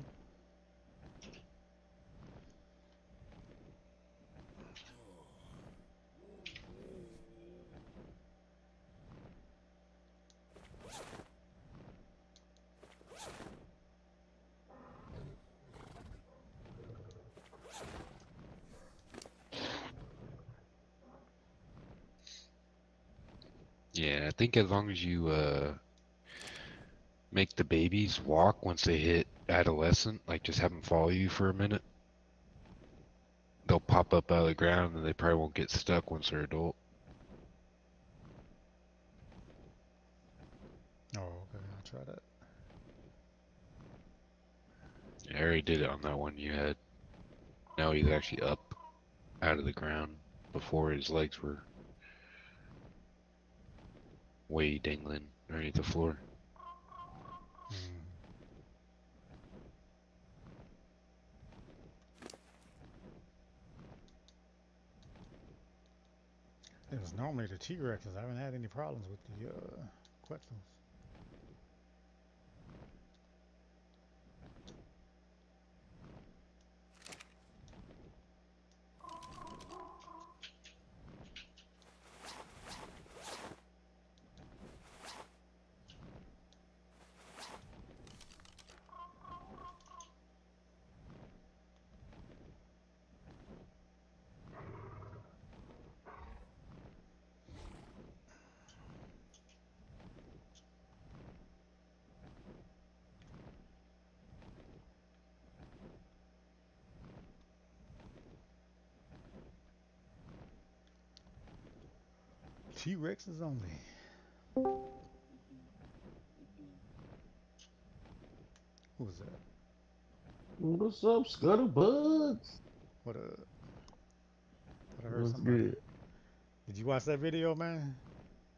Yeah, I think as long as you make the babies walk once they hit adolescent, like just have them follow you for a minute, they'll pop up out of the ground and they probably won't get stuck once they're adult. Oh, okay. I'll try that. Yeah, I already did it on that one you had. Now he's actually up out of the ground before his legs were way dangling underneath the floor. Mm. It was normally the T-Rexes. I haven't had any problems with the Quetzals. T-Rexes only. Who was that? What's up, Scuttlebugs? What thought I heard What's somebody. good? Did you watch that video, man?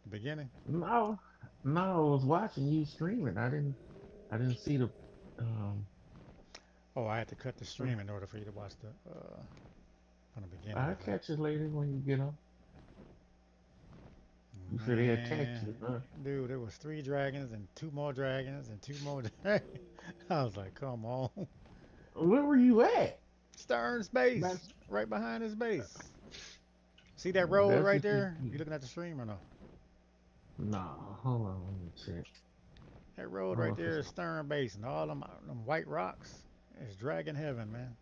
The beginning? No, no, I was watching you streaming. I didn't see the. Um, Oh, I had to cut the stream in order for you to watch the from the beginning I'll of it. catch it later when you get on. You said they attacked Man, you, huh? dude, there was 3 dragons and 2 more dragons and 2 more dragons. I was like, come on. Where were you at? Stern's base, That's right behind his base. See that road that's right what you. there? You looking at the stream or no? Nah, hold on, let me check. That road Hold right on for there is some. Stern base, and all them white rocks is dragon heaven, man.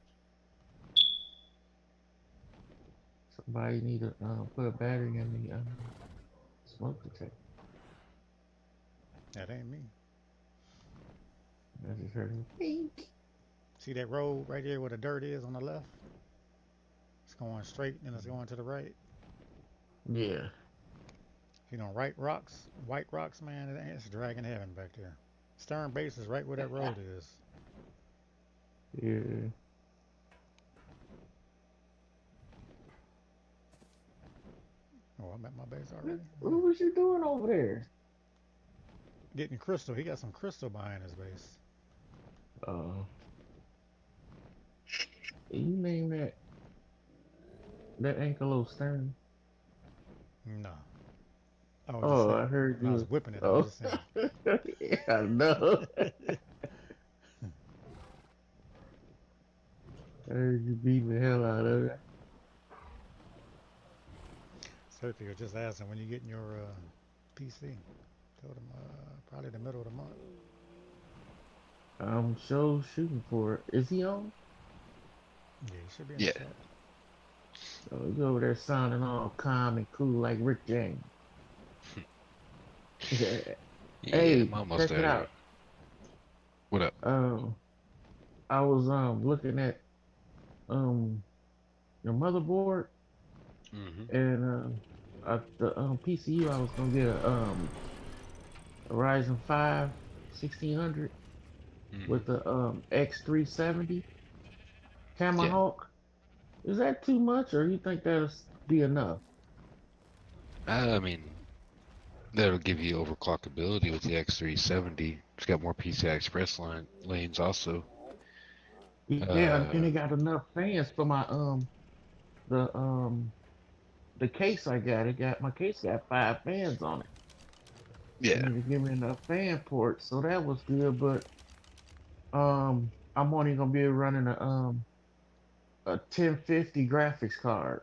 Somebody need to put a battery in the smoke detector. That ain't me. I just heard a pink. See that road right there where the dirt is on the left? It's going straight and it's going to the right. Yeah, You know, white rocks, man, it's dragon heaven back there. Stern base is right where that road is. yeah. Oh, I'm at my base What, already. what was you doing over there? Getting crystal. He got some crystal behind his base. Uh, you name that Ankelo Stern. No. I was just Oh, saying, I heard when I was you. whipping it, I was Oh, just saying. yeah, I know. heard you beat the hell out of it. Sophie was just asking when you getting your PC. Told him probably the middle of the month. I'm sure shooting for it. Is he on? Yeah, he should be in the Yeah. chat. Oh, he's over there sounding all calm and cool like Rick James. Yeah. Yeah, Hey, I'm almost check it there. out. What up? I was looking at your motherboard Mm-hmm. and at the PCU I was gonna get a Ryzen 5 1600 Mm-hmm. with the X370 Yeah. Tomahawk. Is that too much, or you think that'll be enough? I mean, that'll give you overclock ability with the X370. It's got more PCI Express lanes also. Yeah, and it got enough fans for my the um the case I got. It got my case got 5 fans on it. Yeah. And it give me enough fan ports, so that was good. But I'm only gonna be running a 1050 graphics card.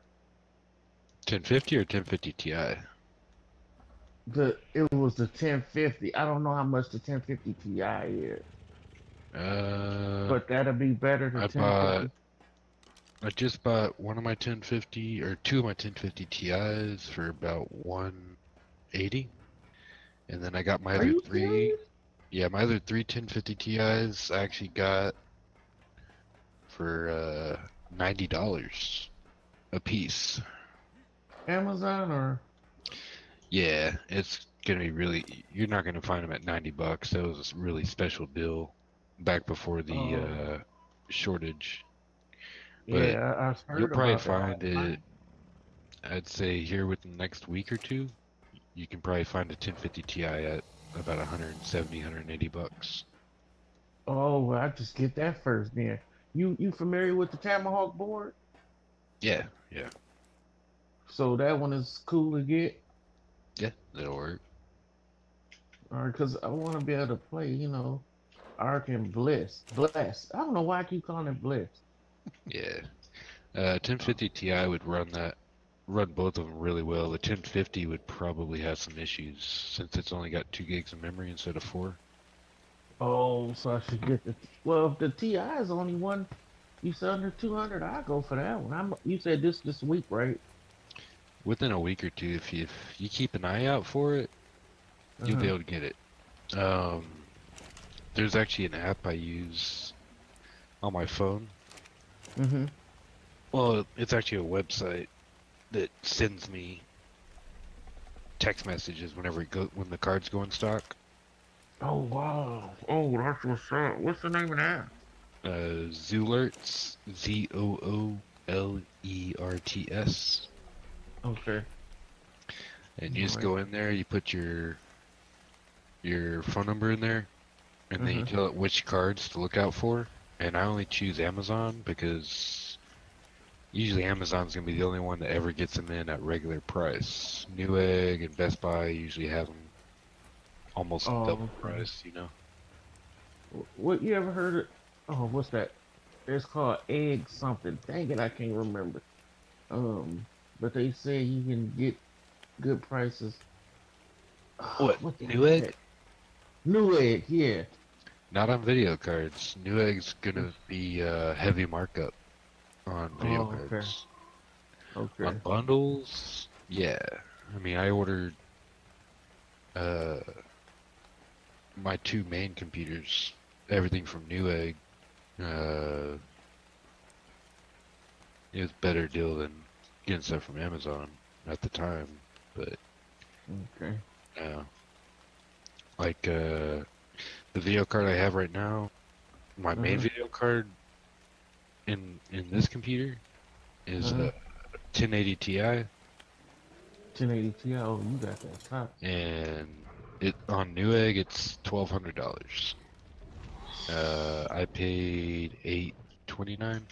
1050 or 1050 Ti? It was the 1050. I don't know how much the 1050 Ti is, Uh, but that'll be better than I bought 1050. I just bought one of my 1050 or two of my 1050 Ti's for about 180, and then I got my Are other you three. serious? Yeah, my other three 1050 Ti's I actually got for $90 a piece. Amazon or Yeah, it's gonna be really. You're not gonna find them at $90. That was a really special deal back before the oh shortage. But yeah, I've you'll heard probably about that find it. online. I'd say here within the next week or two, you can probably find a 1050 Ti at about 170, $180. Oh, well, I just get that first then. You familiar with the Tomahawk board? Yeah, yeah, So that one is cool to get. yeah, that'll work. Or because I want to be able to play, Ark and Bliss. Bless. I don't know why I keep calling it Bliss. Yeah, 1050 Ti would run both of them really well. The 1050 would probably have some issues since it's only got 2 gigs of memory instead of 4. Oh, so I should get the. Well, if the TI is only one, you said under 200, I'll go for that one. You said this week, right? Within a week or two, if you keep an eye out for it, you'll be Uh-huh. able to get it. Um, there's actually an app I use on my phone. Mm-hmm. Well, it's actually a website that sends me text messages when the cards go in stock. Oh, wow. Oh, that's what's up. What's the name of that? Zoolerts, Zoolerts, Okay. and you just Alright. go in there. You put your phone number in there, and then you Uh-huh. tell it which cards to look out for. And I only choose Amazon because usually Amazon's gonna be the only one that ever gets them in at regular price. Newegg and Best Buy usually have them almost Oh, double okay. price, you know. What you ever heard of? Oh, what's that? It's called egg something. Dang it, I can't remember. But they say you can get good prices. What? What the Newegg? heck? Newegg, yeah. Not on video cards. Newegg's gonna be heavy markup on video Oh, okay. cards. Okay. On bundles, yeah. I mean, I ordered uh my two main computers, everything from Newegg. It was a better deal than getting stuff from Amazon at the time, but Okay. like the video card I have right now, my main Uh-huh. video card in this computer is Uh-huh. a 1080 Ti, 1080 Ti. Oh, you got that top. and it on Newegg it's $1,200. I paid $829,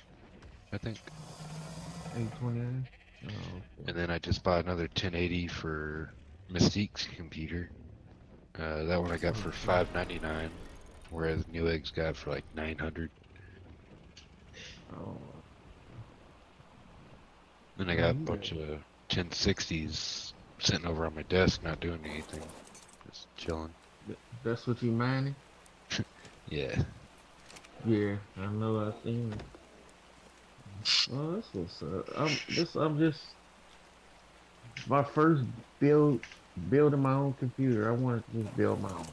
I think, 829. Oh, okay. and then I just bought another 1080 for Mystique's computer. That one I got for $599, whereas Newegg's got for like $900. Oh, And I got a bunch of 1060s sitting over on my desk, not doing anything, just chilling. That's what you mining? Yeah. Yeah, I know. I seen it. Oh, that's what's up. I'm just my first building my own computer. I wanted to just build my own.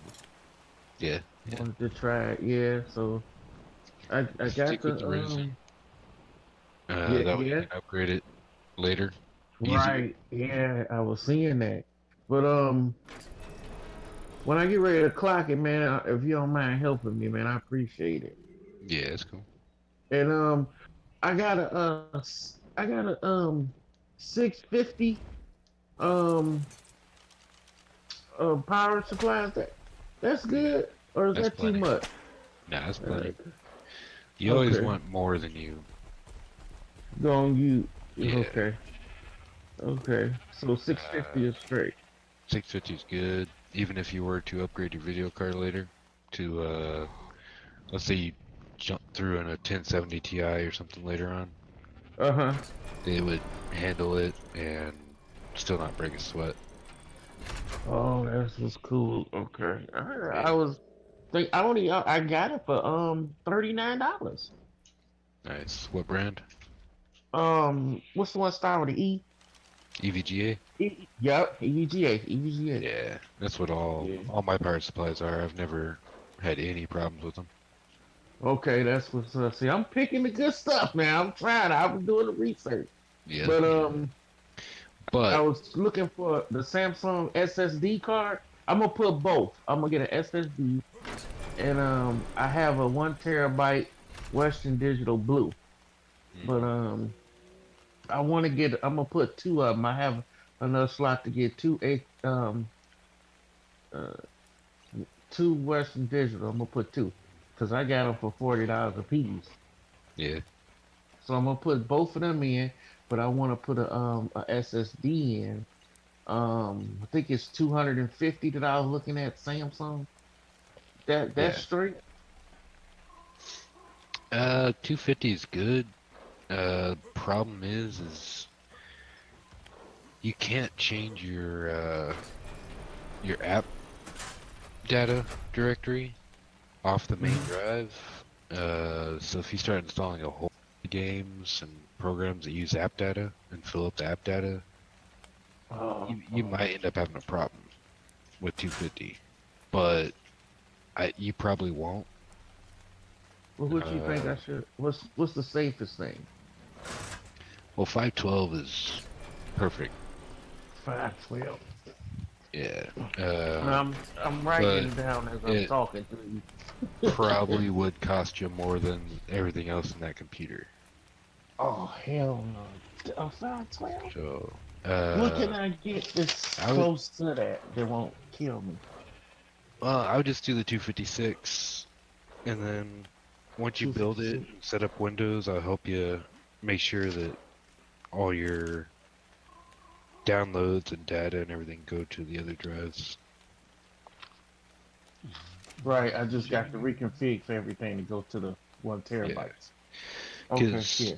Yeah. Yeah. Wanted to try it. Yeah, so I got Stick with the the Ryzen. yeah, That way you yeah, can upgrade it later, easier. right, yeah. I was seeing that, but when I get ready to clock it, man, if you don't mind helping me, man, I appreciate it. Yeah, that's cool. And I got a 650 um power supplies. That's Yeah, good, or is that's that too plenty. much? Nah, that's Uh, plenty. You always okay, want more than you. go on you. Yeah. Okay, okay. So 650 Uh, is straight. 650 is good. Even if you were to upgrade your video card later to, let's say you jump through in a 1070 Ti or something later on, Uh-huh. they would handle it and still not break a sweat. Oh, that's what's cool. Okay. I Yeah. was think I got it for $39. Nice. What brand? What's the one start with the E? EVGA? Yep, EVGA. Yeah, that's what all Yeah. all my power supplies are. I've never had any problems with them. Okay, that's what's up. See, I'm picking the good stuff, man. I'm trying. I was doing the research, Yeah. but I But was looking for the Samsung SSD card. I'm gonna put both. I'm gonna get an SSD, and I have a 1 terabyte Western Digital Blue. But I want to get. I'm gonna put two of them. I have enough slot to get uh, two Western Digital. I'm gonna put two, cause I got them for $40 a piece. yeah, So I'm gonna put both of them in, but I want to put a SSD in. I think it's 250 that I was looking at Samsung. That's yeah. straight. 250 is good. Problem is you can't change your app data directory off the main drive. So if you start installing a whole bunch of games and programs that use app data and fill up the app data, you might end up having a problem with 250. But you probably won't. Well, what you think I should? What's the safest thing? Well, 512 is perfect. 512. Yeah. I'm writing But it down as I'm it talking to you. probably would cost you more than everything else in that computer. Oh hell no! 512. So, What can I get that's I would, close to that won't kill me? well, I would just do the 256, and then once you build it 256. and set up Windows, I'll help you make sure that all your downloads and data and everything go to the other drives. Right. I just got to reconfig for everything to go to the 1 terabyte. Yeah, Okay. because Yeah.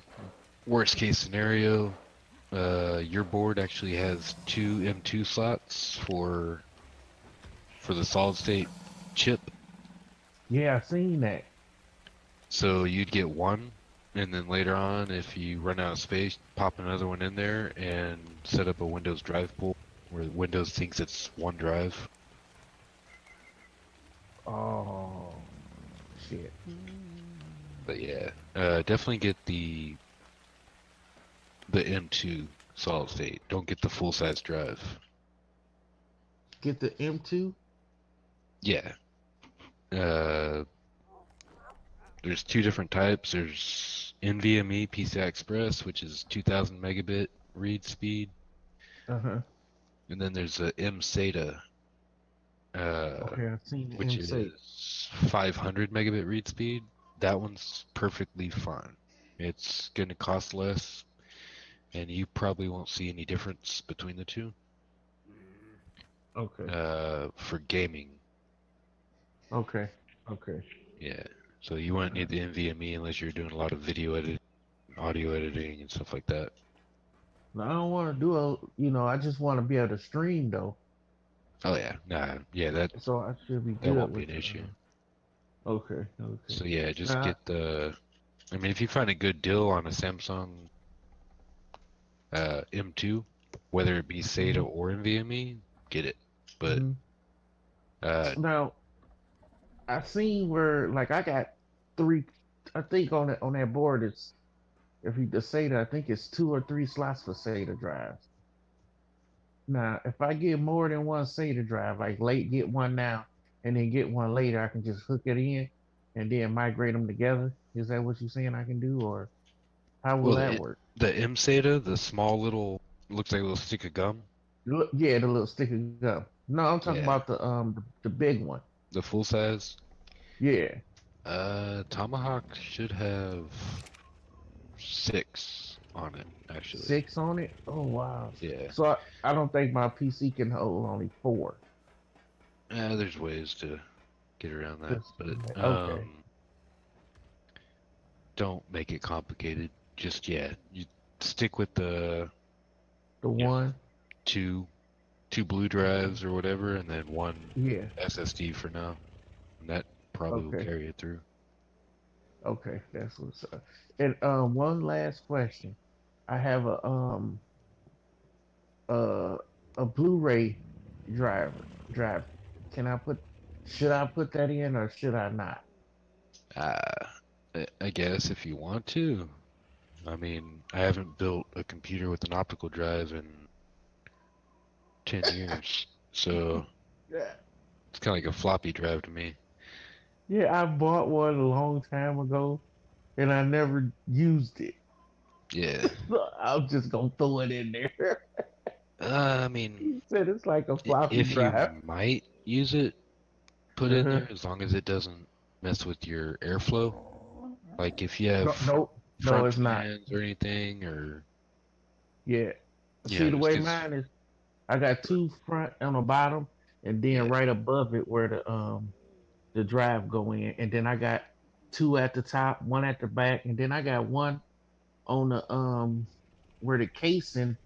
worst case scenario, your board actually has two M2 slots for the solid state chip. Yeah, I seen that. So you'd get one, and then later on, if you run out of space, pop another one in there and set up a Windows drive pool where Windows thinks it's one drive. Oh shit. But yeah, definitely get the M2 solid state. Don't get the full size drive. Get the M2. Yeah. There's two different types. There's NVMe PCI Express, which is 2000 megabit read speed, Uh-huh. and then there's a mSATA, Okay, I've seen the which M6. is 500 megabit read speed. That one's perfectly fine. It's going to cost less, and you probably won't see any difference between the two. Okay. For gaming, Okay. Okay. yeah. So you won't need the NVMe unless you're doing a lot of video editing, audio editing, and stuff like that. I don't want to do a, I just want to be able to stream though. Oh yeah, nah, yeah, So I should be that good won't be with an issue. okay, okay. So yeah, just Now, get the. I mean, if you find a good deal on a Samsung M2, whether it be SATA mhm, or NVMe, get it. But mhm. uh, Now I seen where like I got three. I think on that board it's if you the SATA, I think it's two or three slots for SATA drives. Now, if I get more than one SATA drive, like late get one now and then get one later, I can just hook it in and then migrate them together. Is that what you're saying I can do, or how will well, that work? the M SATA, the small little, looks like a little stick of gum. Look, yeah, the little stick of gum. No, I'm talking Yeah, about the big one. the full size. Yeah, Tomahawk should have 6 on it, actually. 6 on it. Oh wow. Yeah. So I don't think my PC can hold only four. There's ways to get around that, Just but okay. don't make it complicated. Just yeah, you stick with the The you know one. two blue Okay. drives or whatever, and then one Yeah. SSD for now, and that probably will Okay. carry it through. Okay. That's what's up. And one last question. I have uh, a Blu-ray drive. Can I put? Should I put that in or should I not? Uh, I guess if you want to. I mean, I haven't built a computer with an optical drive in 10 years, so Yeah. it's kind of like a floppy drive to me. Yeah, I bought one a long time ago and I never used it. Yeah. So I'm just gonna throw it in there. I mean, He said it's like a floppy if you drive. might use it, put in Uh-huh. there as long as it doesn't mess with your airflow. Like if you have No, no, no, front it's not. fans or anything, or Yeah. See the just way 'cause mine is, I got two front on the bottom, and then yeah, right above it where the drive go in, and then I got two at the top, one at the back, and then I got one on the where the casing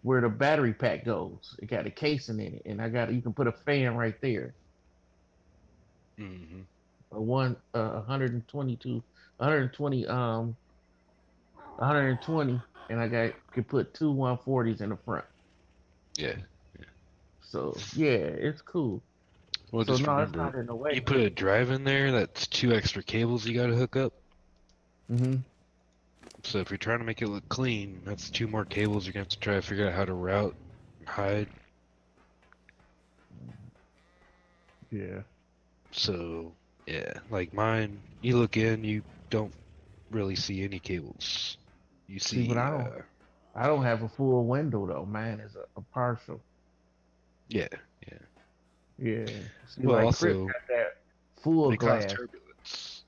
where the battery pack goes. It got a casing in it, and I got you can put a fan right there. hmm A one 122, 120 120, and I got could put two 140s in the front. yeah. So yeah, it's cool. Well, So just no, it's remember, not in the you way. put a drive in there, that's 2 extra cables you got to hook up. Hmm. So if you're trying to make it look clean, that's 2 more cables you're gonna have to try to figure out how to route and hide. Yeah. So yeah, like mine, you look in, you don't really see any cables. You See, but see, I don't have a full window though. Mine is a partial. yeah, yeah. Yeah. See, Well, like Crip also got that full they cause glass. turbulence.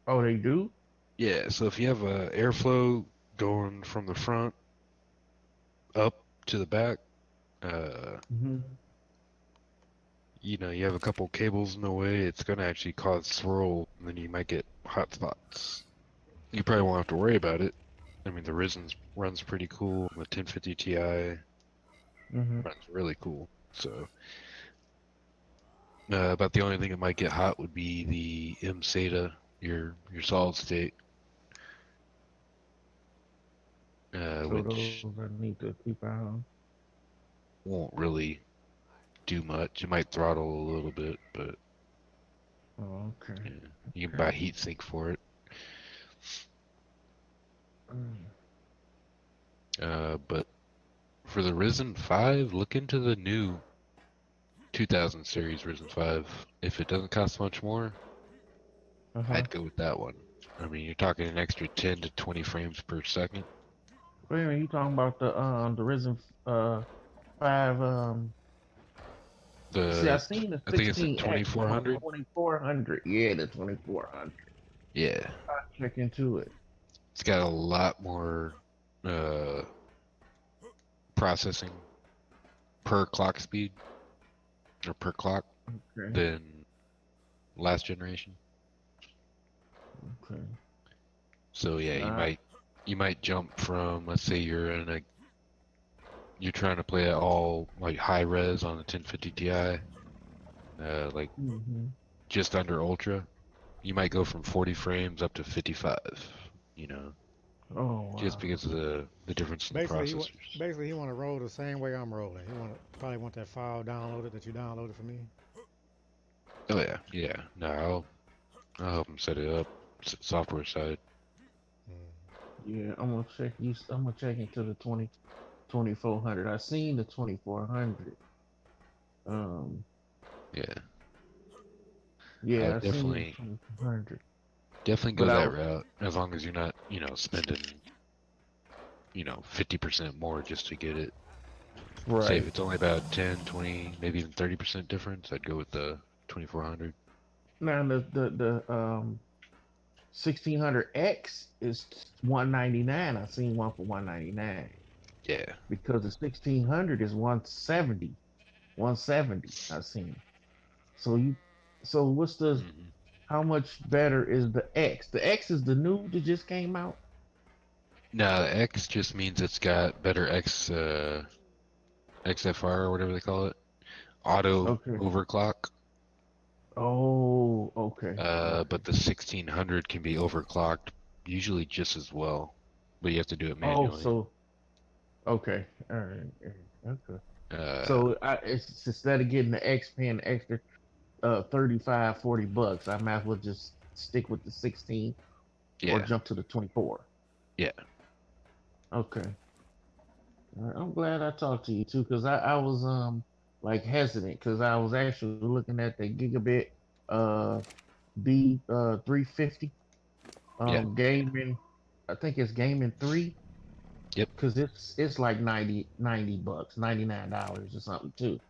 Oh, they do? Yeah, so if you have airflow going from the front up to the back, uh, Hmm. you have a couple cables in the way, it's gonna actually cause swirl, and then you might get hot spots. You probably won't have to worry about it. I mean, the Ryzen runs pretty cool. The 1050 Ti Hmm. runs really cool. So, about the only thing that might get hot would be the M SATA, your solid state, So which those I need to keep an eye on. won't really do much. It might throttle a little bit, but Oh, okay. yeah, you can Okay. buy heatsink for it. Mm. But for the Ryzen 5, look into the new 2000 series Ryzen 5. If it doesn't cost much more, Uh-huh. I'd go with that one. I mean, you're talking an extra 10 to 20 frames per second. Wait a minute, you talking about the Risen 5 see I The seen the I think it's the 16X on the 2400. 2400. Yeah, the 2400. Yeah, Check into it. it's got a lot more uh, processing per clock speed or per clock Okay. than last generation. Okay. So yeah, you Uh, might you might jump from, let's say you're trying to play at all like high res on a 1050 Ti, like Hmm. just under ultra. You might go from 40 frames up to 55. You know, Oh just wow. because of the difference in the Basically, processors. basically he want to roll the same way I'm rolling. He probably want that file downloaded that you downloaded for me. Oh yeah, yeah. No, I'll help him set it up, software side. Mm. Yeah, I'm gonna check you. I'm gonna check into the 2400. I seen the 2400. Um, Yeah, yeah, I seen the definitely, 2400. definitely But go I that route as long as you're not, spending, 50% more just to get it. Say if right it's only about 10, 20, maybe even 30% difference, I'd go with the 2400. now the 1600X is 199. I seen one for 199 Yeah. because the 1600 is 170. 170. I seen. So you, so what's the Hmm. how much better is the X? The X is the new that just came out. Now, the X just means it's got better XFR or whatever they call it, auto Okay. overclock. Oh, okay. Okay. But the 1600 can be overclocked usually just as well, but you have to do it Oh, manually. so okay. All right. All right. Okay. Uh, So it's instead of getting the X paying the extra 35, $40, I might as well just stick with the 16 or yeah, jump to the 24. yeah, Okay. All right. I'm glad I talked to you too, because I was like hesitant because I was actually looking at the gigabit uh B 350 yeah, gaming. I think it's gaming 3 yep, because it's like 90 bucks, $99 or something too.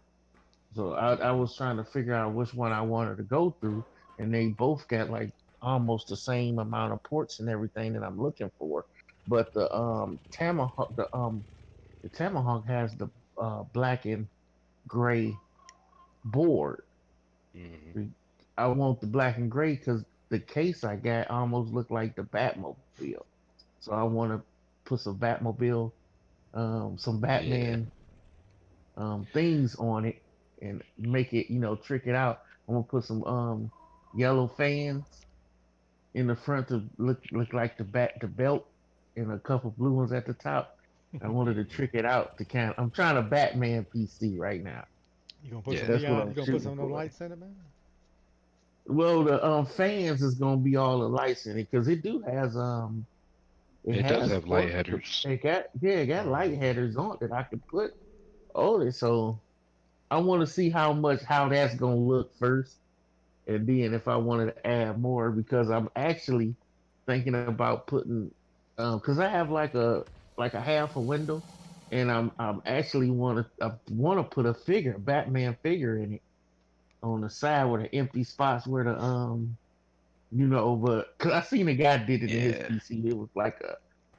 So I was trying to figure out which one I wanted to go through, and they both got like almost the same amount of ports and everything that I'm looking for. But the Tomahawk has the black and gray board. hmm, I want the black and gray because the case I got almost looked like the Batmobile. So I want to put some Batmobile, some yeah, Batman things on it and make it, trick it out. I'm gonna put some yellow fans in the front to look like the belt, and a couple blue ones at the top. I wanted to hmm, trick it out to kind of. I'm trying to Batman PC right now. You gonna put some yeah, That's what neon? I'm You gonna put shooting some of those for. lights in it, man? Well, the fans is gonna be all the lights in it because it it does has have light sport. headers. It got light Mm. headers on that I could put on it. So I want to see how that's gonna look first, and then if I wanted to add more because I'm actually thinking about putting because I have like a half a window, and I'm actually want to put a figure, Batman figure in it on the side where the empty spots where the but because I seen a guy did it in his Yeah, PC. It was like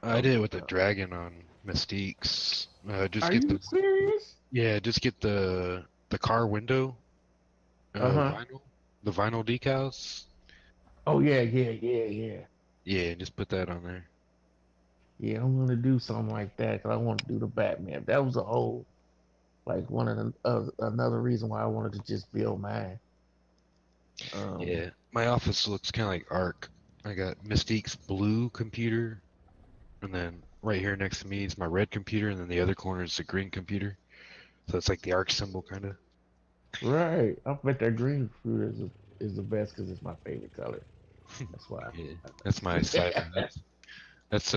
I a, did it with the a dragon on Mystiques. Just are get you the serious? Yeah, just get the car window Uh-huh. vinyl, the vinyl decals. Oh yeah, yeah, yeah, yeah. Yeah, just put that on there. Yeah, I'm gonna do something like that because I want to do the Batman. That was a whole like one of the another reason why I wanted to just build mine. Um, Yeah, my office looks kind of like Arc. I got Mystique's blue computer, and then right here next to me is my red computer, and then the other corner is the green computer. So it's like the Arc symbol, kind of. right. I bet that green fruit is the best because it's my favorite color. That's why. Yeah, that's my cyber. That's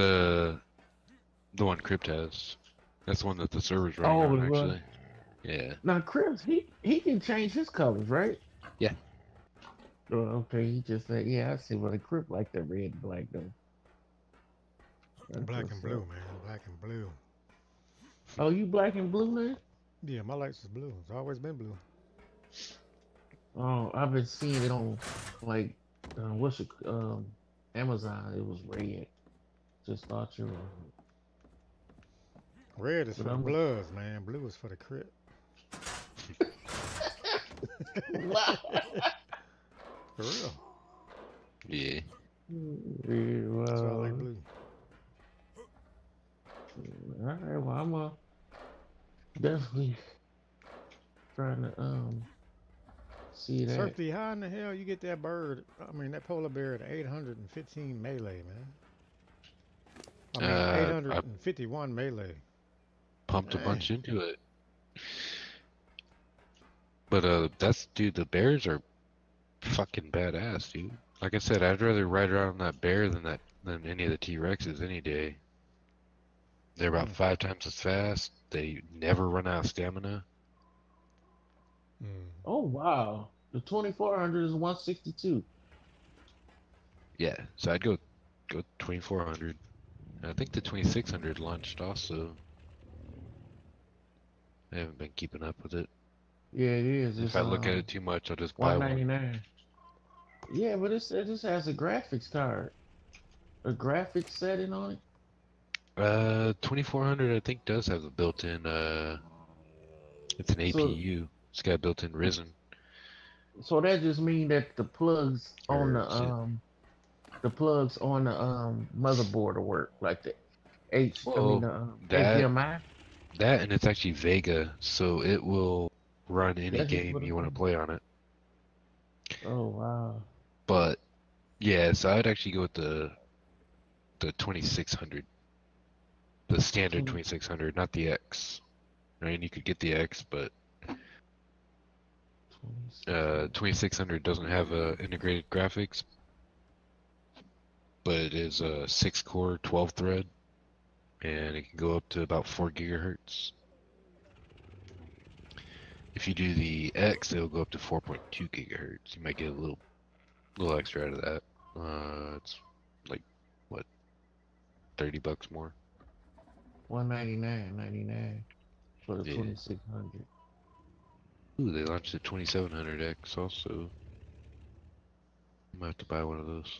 the one Crypt has. That's the one that the server's running Oh, on, the one. actually. Yeah, Now, Chris, he can change his colors, right? yeah, Oh, okay, he just said, yeah, I see. Well, the Crip like the red and black though. That's Black and what's blue, up. man. Black and blue. Oh, you black and blue now? Yeah, my lights is blue. It's always been blue. Oh, I've been seeing it on like what's it Amazon. It was red. Just thought you were, Red is but for the I'm a, Bloods, man. Blue is for the Crit. wow. For real. yeah. Yeah, That's why I like well, blue. All right, well, I'm definitely trying to see that. Surfy, how in the hell you get that bird? I mean, that polar bear at 815 melee, man. I mean, I 851 melee. pumped a Dang. bunch into it. But that's dude. The bears are fucking badass, dude. Like I said, I'd rather ride around on that bear than any of the T-Rexes any day. They're about Mm, 5 times as fast. They never run out of stamina. mm. Oh wow, the 2400 is 162. Yeah, so I'd go 2400. I think the 2600 launched also. I haven't been keeping up with it. Yeah, it is. If It's I look at it too much, I'll just buy one. 199. Yeah, but it just has a graphics card, a graphics setting on it. 2400 I think does have a built-in it's an So APU. It's got a built-in Ryzen so that just mean that or shit. the plugs on the motherboard will work like the Well, the that HDMI. that and it's actually Vega, so it will run any That's just game what it you want to is. play on it. Oh wow. But yeah, so I'd actually go with the 2600, the standard 20, 2600, not the X. I mean, you could get the X, but 2600. 2600 doesn't have integrated graphics, but it is a 6-core, 12-thread, and it can go up to about 4 gigahertz. If you do the X, it'll go up to 4.2 gigahertz. You might get a little extra out of that. It's like what, $30 more? 199.99 for the Yeah. 2600. Ooh, they launched the 2700X also. I might have to buy one of those.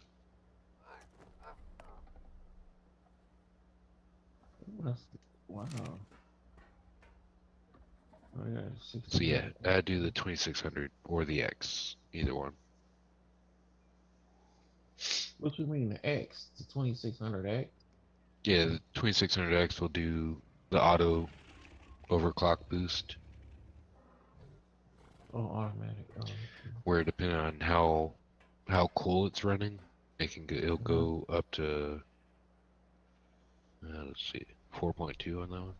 That's, wow. Oh yeah, So yeah, 1600. I'd do the 2600 or the X, either one. What you mean the X, the 2600X? Yeah, the 2600X will do the auto overclock boost, Oh, automatic. Oh, okay. where depending on how cool it's running, it'll Uh-huh. go up to let's see, 4.2 on that one.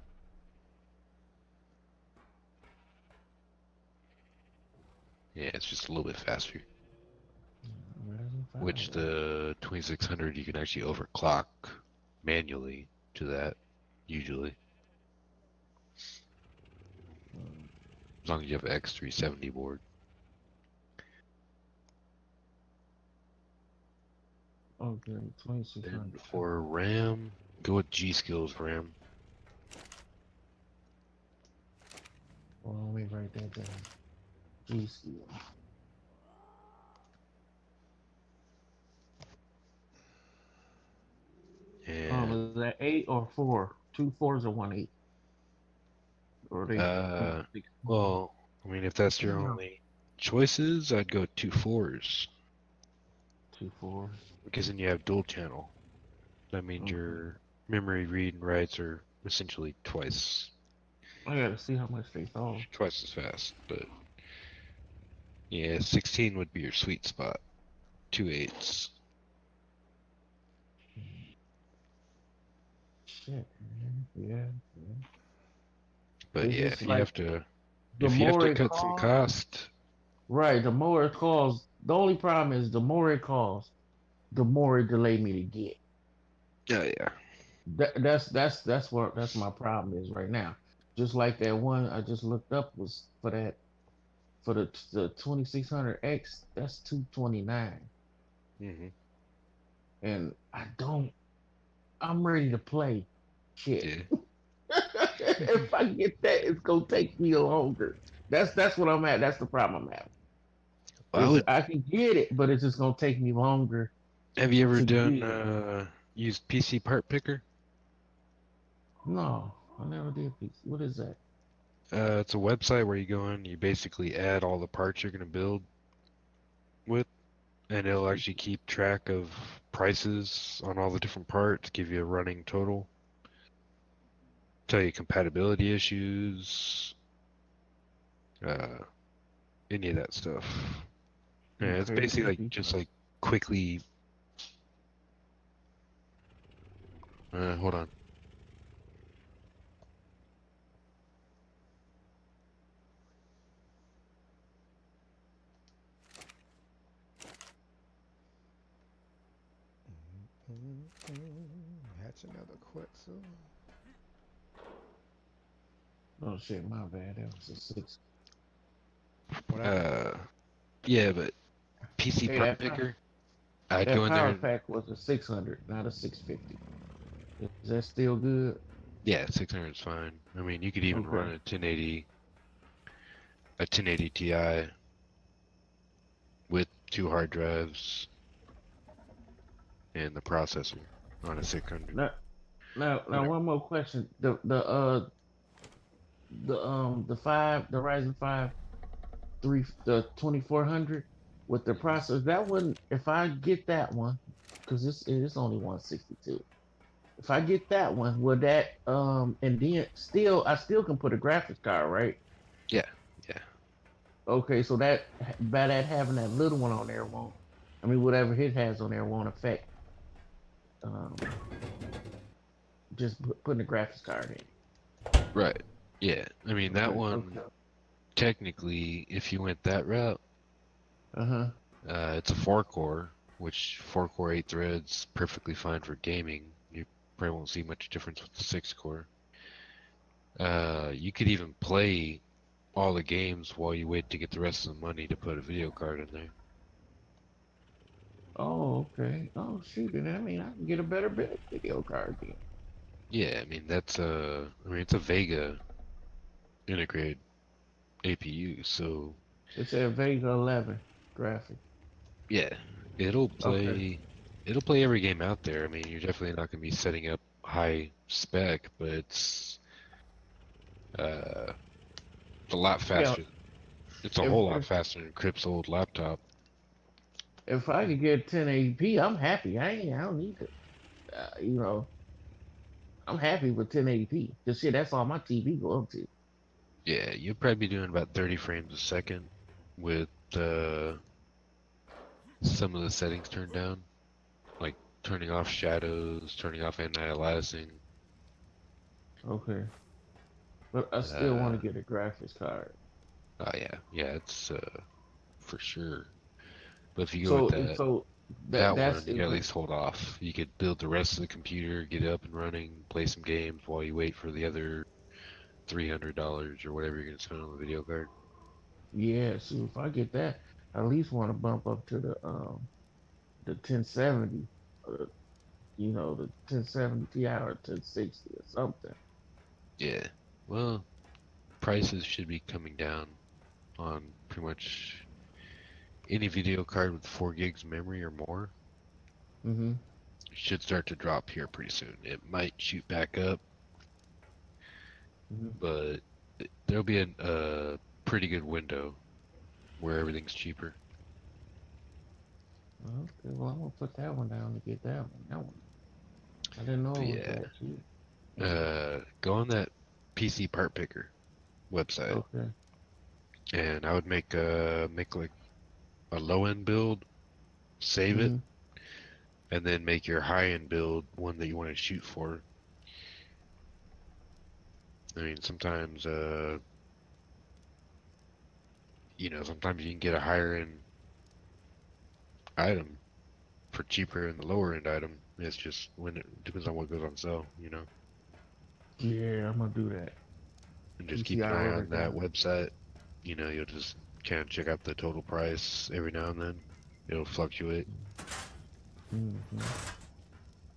Yeah, it's just a little bit faster. Ryzen 5. Which the 2600 you can actually overclock manually to that usually, Um, as long as you have an X370 board. okay, And 2600. for RAM, go with G-Skills RAM. Well, let me write that down. G skill. And Is that 8 or 4? Two fours or one 8? Or are they both uh, 16? well, I mean, if that's your No. only choices, I'd go 2 4s Two fours. because then you have dual channel. That means Okay. your memory read and writes are essentially I gotta see how much they cost. twice as fast. But yeah, 16 would be your sweet spot. 2 8s. Shit, man. Yeah, yeah. But It's yeah, just if you like have to the if you have more to it cut some costs, cost, right? The more it costs. The only problem is the more it costs, the more it delay me to get. yeah, yeah. That's my problem is right now. Just like that one I just looked up was for the 2600X. That's 229, Hmm. and I'm ready to play. Shit. Yeah. If I get that, it's gonna take me longer. That's what I'm at. That's the problem I'm at. Well, I Is would. I can get it, but it's just gonna take me longer Have you ever to done get it. used PC Part Picker? No, I never did PC. What is that? It's a website where you go in, you basically add all the parts you're gonna build with, and it'll actually keep track of prices on all the different parts, give you a running total. tell you compatibility issues, uh, any of that stuff. Yeah, it's Okay, basically like PC just parts. like quickly. Hold on. Hatch another Quetzal. Oh shit, my bad. That was a 6. What happened? Uh, yeah, but PC Hey, part picker. I'd that go in there power and pack was a 600, not a 650. Is that still good? yeah, 600 is fine. I mean, you could even Okay. run a 1080 Ti with 2 hard drives and the processor on a 600. Now, now, Whatever. one more question. The Ryzen 5 3 the 2400 with the processor, that wouldn't, if I get that one, because it's only 162. If I get that one, would that and then still I still can put a graphics card, right? Yeah, yeah, Okay, so that by that having that little one on there won't, I mean whatever it has on there won't affect um just putting a graphics card in. right. Yeah, I mean that Okay, one okay. technically, if you went that route, Uh-huh. it's a 4 core, which 4 core 8 threads perfectly fine for gaming. You probably won't see much difference with the 6 core. You could even play all the games while you wait to get the rest of the money to put a video card in there. Oh, okay. Oh shoot, then I mean I can get a better video card then. Yeah, I mean I mean it's a Vega integrated APU, so It said Vega 11 graphic. yeah, it'll Okay. play it'll play every game out there. I mean, you're definitely not going to be setting up high spec, but uh it's a lot Yeah, faster. It's a if whole lot if faster than Crip's old laptop. if I could get 1080p, I'm happy. I don't need to. You know, I'm happy with 1080p. Cause shit, that's all my TV go up to. Yeah, you'll probably be doing about 30 frames a second with some of the settings turned down, like turning off shadows, turning off anti-aliasing. Okay, but I still want Uh, to get a graphics card. oh yeah, yeah, it's for sure. But if you go with So that so that that's one, you is gotta at the least hold off. You could build the rest of the computer, get it up and running, play some games while you wait for the other $300 or whatever you're gonna spend on the video card. yeah. So if I get that, I at least want to bump up to the 1070. Uh, you know, the 1070 Ti or 1060 or something. Yeah. Well, prices should be coming down on pretty much any video card with 4 gigs memory or more. Mm-hmm. It should start to drop here pretty soon. It might shoot back up, Mm-hmm. but there'll be a pretty good window where everything's cheaper. Okay, well I'm gonna put that one down to get that one. That one. I didn't know But it was yeah, that cheap. Yeah. go on that PC part picker website, Okay. and I would make like a low end build, save it, Mm-hmm. and then make your high end build one that you want to shoot for. I mean, sometimes sometimes you can get a higher end item for cheaper than the lower end item. It's just when it depends on what goes on sale. Yeah, I'm gonna do that. And just keep an PCI eye order on that guy. website. You'll just kind of check out the total price every now and then. It'll fluctuate. Mm-hmm.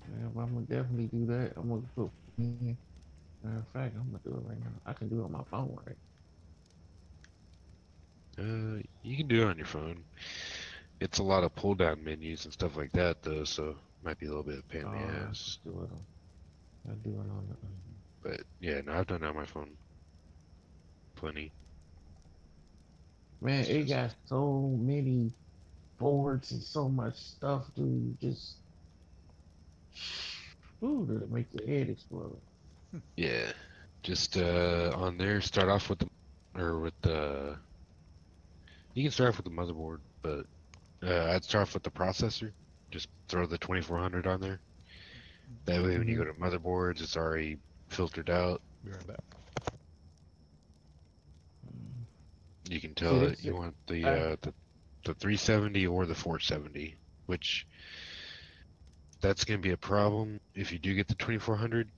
Yeah, well, I'm gonna definitely do that. I'm gonna put. Matter of fact, I'm gonna do it right now. I can do it on my phone, right? You can do it on your phone. It's a lot of pull down menus and stuff like that though, so it might be a little bit of a pain in the I ass. just do it on. I do it on the. But yeah, no, I've done it on my phone plenty. Man, It's it just got so many boards and so much stuff, dude. Just, ooh, to make your head explode. yeah. Just on there, start off with the or with the. You can start off with the motherboard, but I'd start off with the processor. Just throw the 2400 on there. That way, when you Mm-hmm. go to motherboards, it's already filtered out. Be right back. You can See, tell it this you want the I, the 370 or the 470, which that's gonna be a problem if you do get the 2400.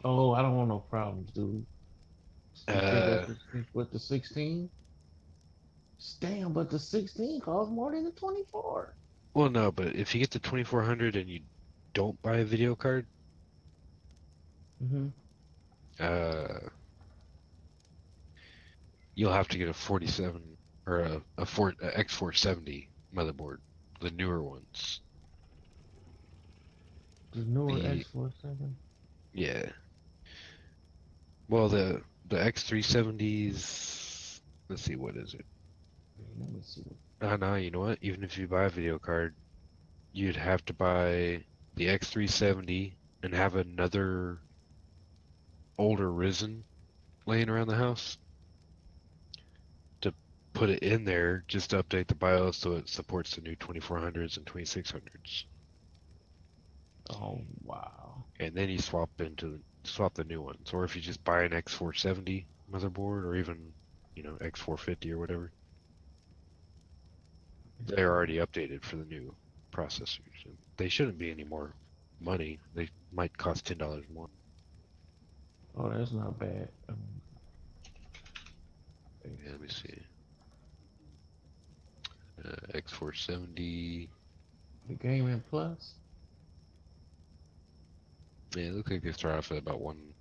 oh, I don't want no problems, dude. You think Uh, with the 16? Damn, but the 16 costs more than the 24. well, no, but if you get the 2400 and you don't buy a video card, Mm-hmm. uh, you'll have to get a 47 or a X470 motherboard, the newer ones. The newer The X47. yeah, well the X370s. Let's see, what is it? Let me see. No, you know what? Even if you buy a video card, you'd have to buy the X370 and have another older Ryzen laying around the house to put it in there just to update the BIOS so it supports the new 2400s and 2600s. Oh, wow. And then you swap the new ones. Or if you just buy an X470 motherboard or even, X450 or whatever, they're already updated for the new processors. And they shouldn't be any more money. They might cost $10 more. Oh, that's not bad. Yeah, let me see. X470. The Gaming Plus. Yeah, it looks like they start off at about 140.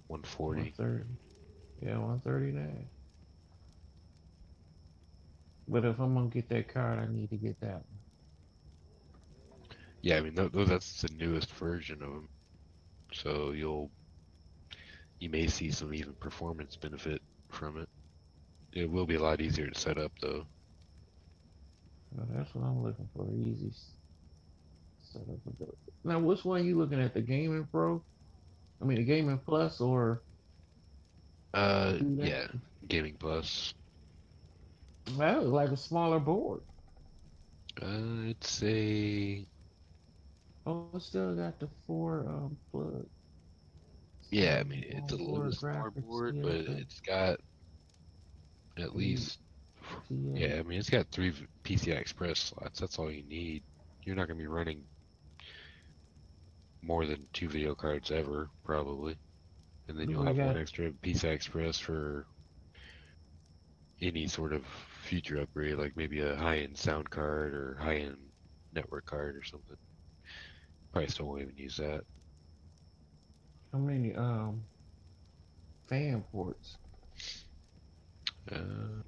130. Yeah, 139. But if I'm gonna get that card, I need to get that one. Yeah, I mean that's the newest version of them. So you may see some even performance benefit from it. It will be a lot easier to set up though. Well, that's what I'm looking for. Easy setup. Now, which one you looking at? The Gaming Pro? I mean, the Gaming Plus or Yeah, Gaming Plus. that was like a smaller board. I'd say Oh, it still got the four plug. yeah. I mean it's a little Board smaller graphics, board, but yeah, it's got at three least T8. yeah. I mean it's got 3 PCI Express slots. That's all you need. You're not gonna be running more than 2 video cards ever, probably. And then you'll We have one got extra PCI Express for any sort of future upgrade, like maybe a high-end sound card or high-end network card or something. Probably still won't even use that. how many fan ports?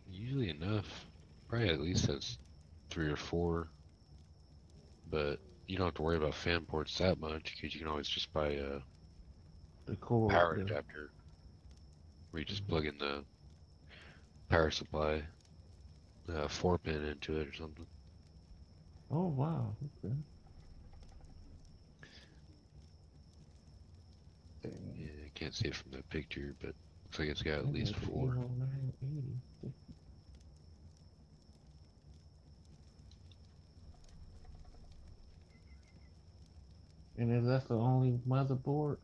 Usually enough. Probably at least has 3 or 4, but you don't have to worry about fan ports that much because you can always just buy a The cord. power adapter where you just plug in the power supply, 4-pin into it or something. Oh wow. Okay. Yeah, I can't see it from that picture, but looks like it's got I at least got the 4. Evo 980. And is that the only motherboard?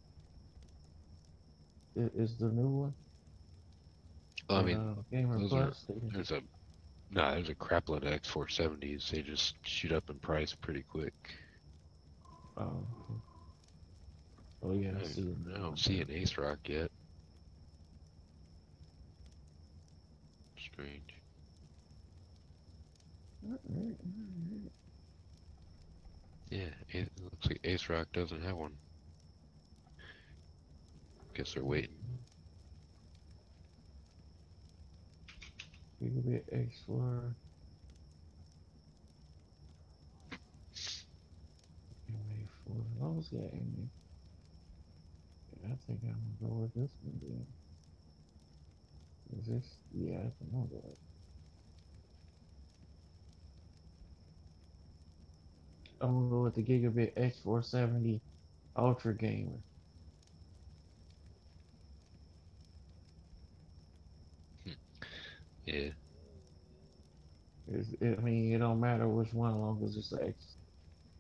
Is the new one? Well, I And mean, Gamer those are Plus? there's a no, there's a crap load of X470s. They just shoot up in price pretty quick. Oh, oh yeah, I I, see it I now. don't see an Ace Rock yet. Strange. Yeah, it looks like Ace Rock doesn't have one. Guess they're waiting. Gigabit X4. MA4. I always got MA. I think I'm gonna go with this one then. Is this? Yeah, I can know that. I'm gonna go with the Gigabit X470 Ultra Gamer. Yeah, I mean, it don't matter which one, as long as it's the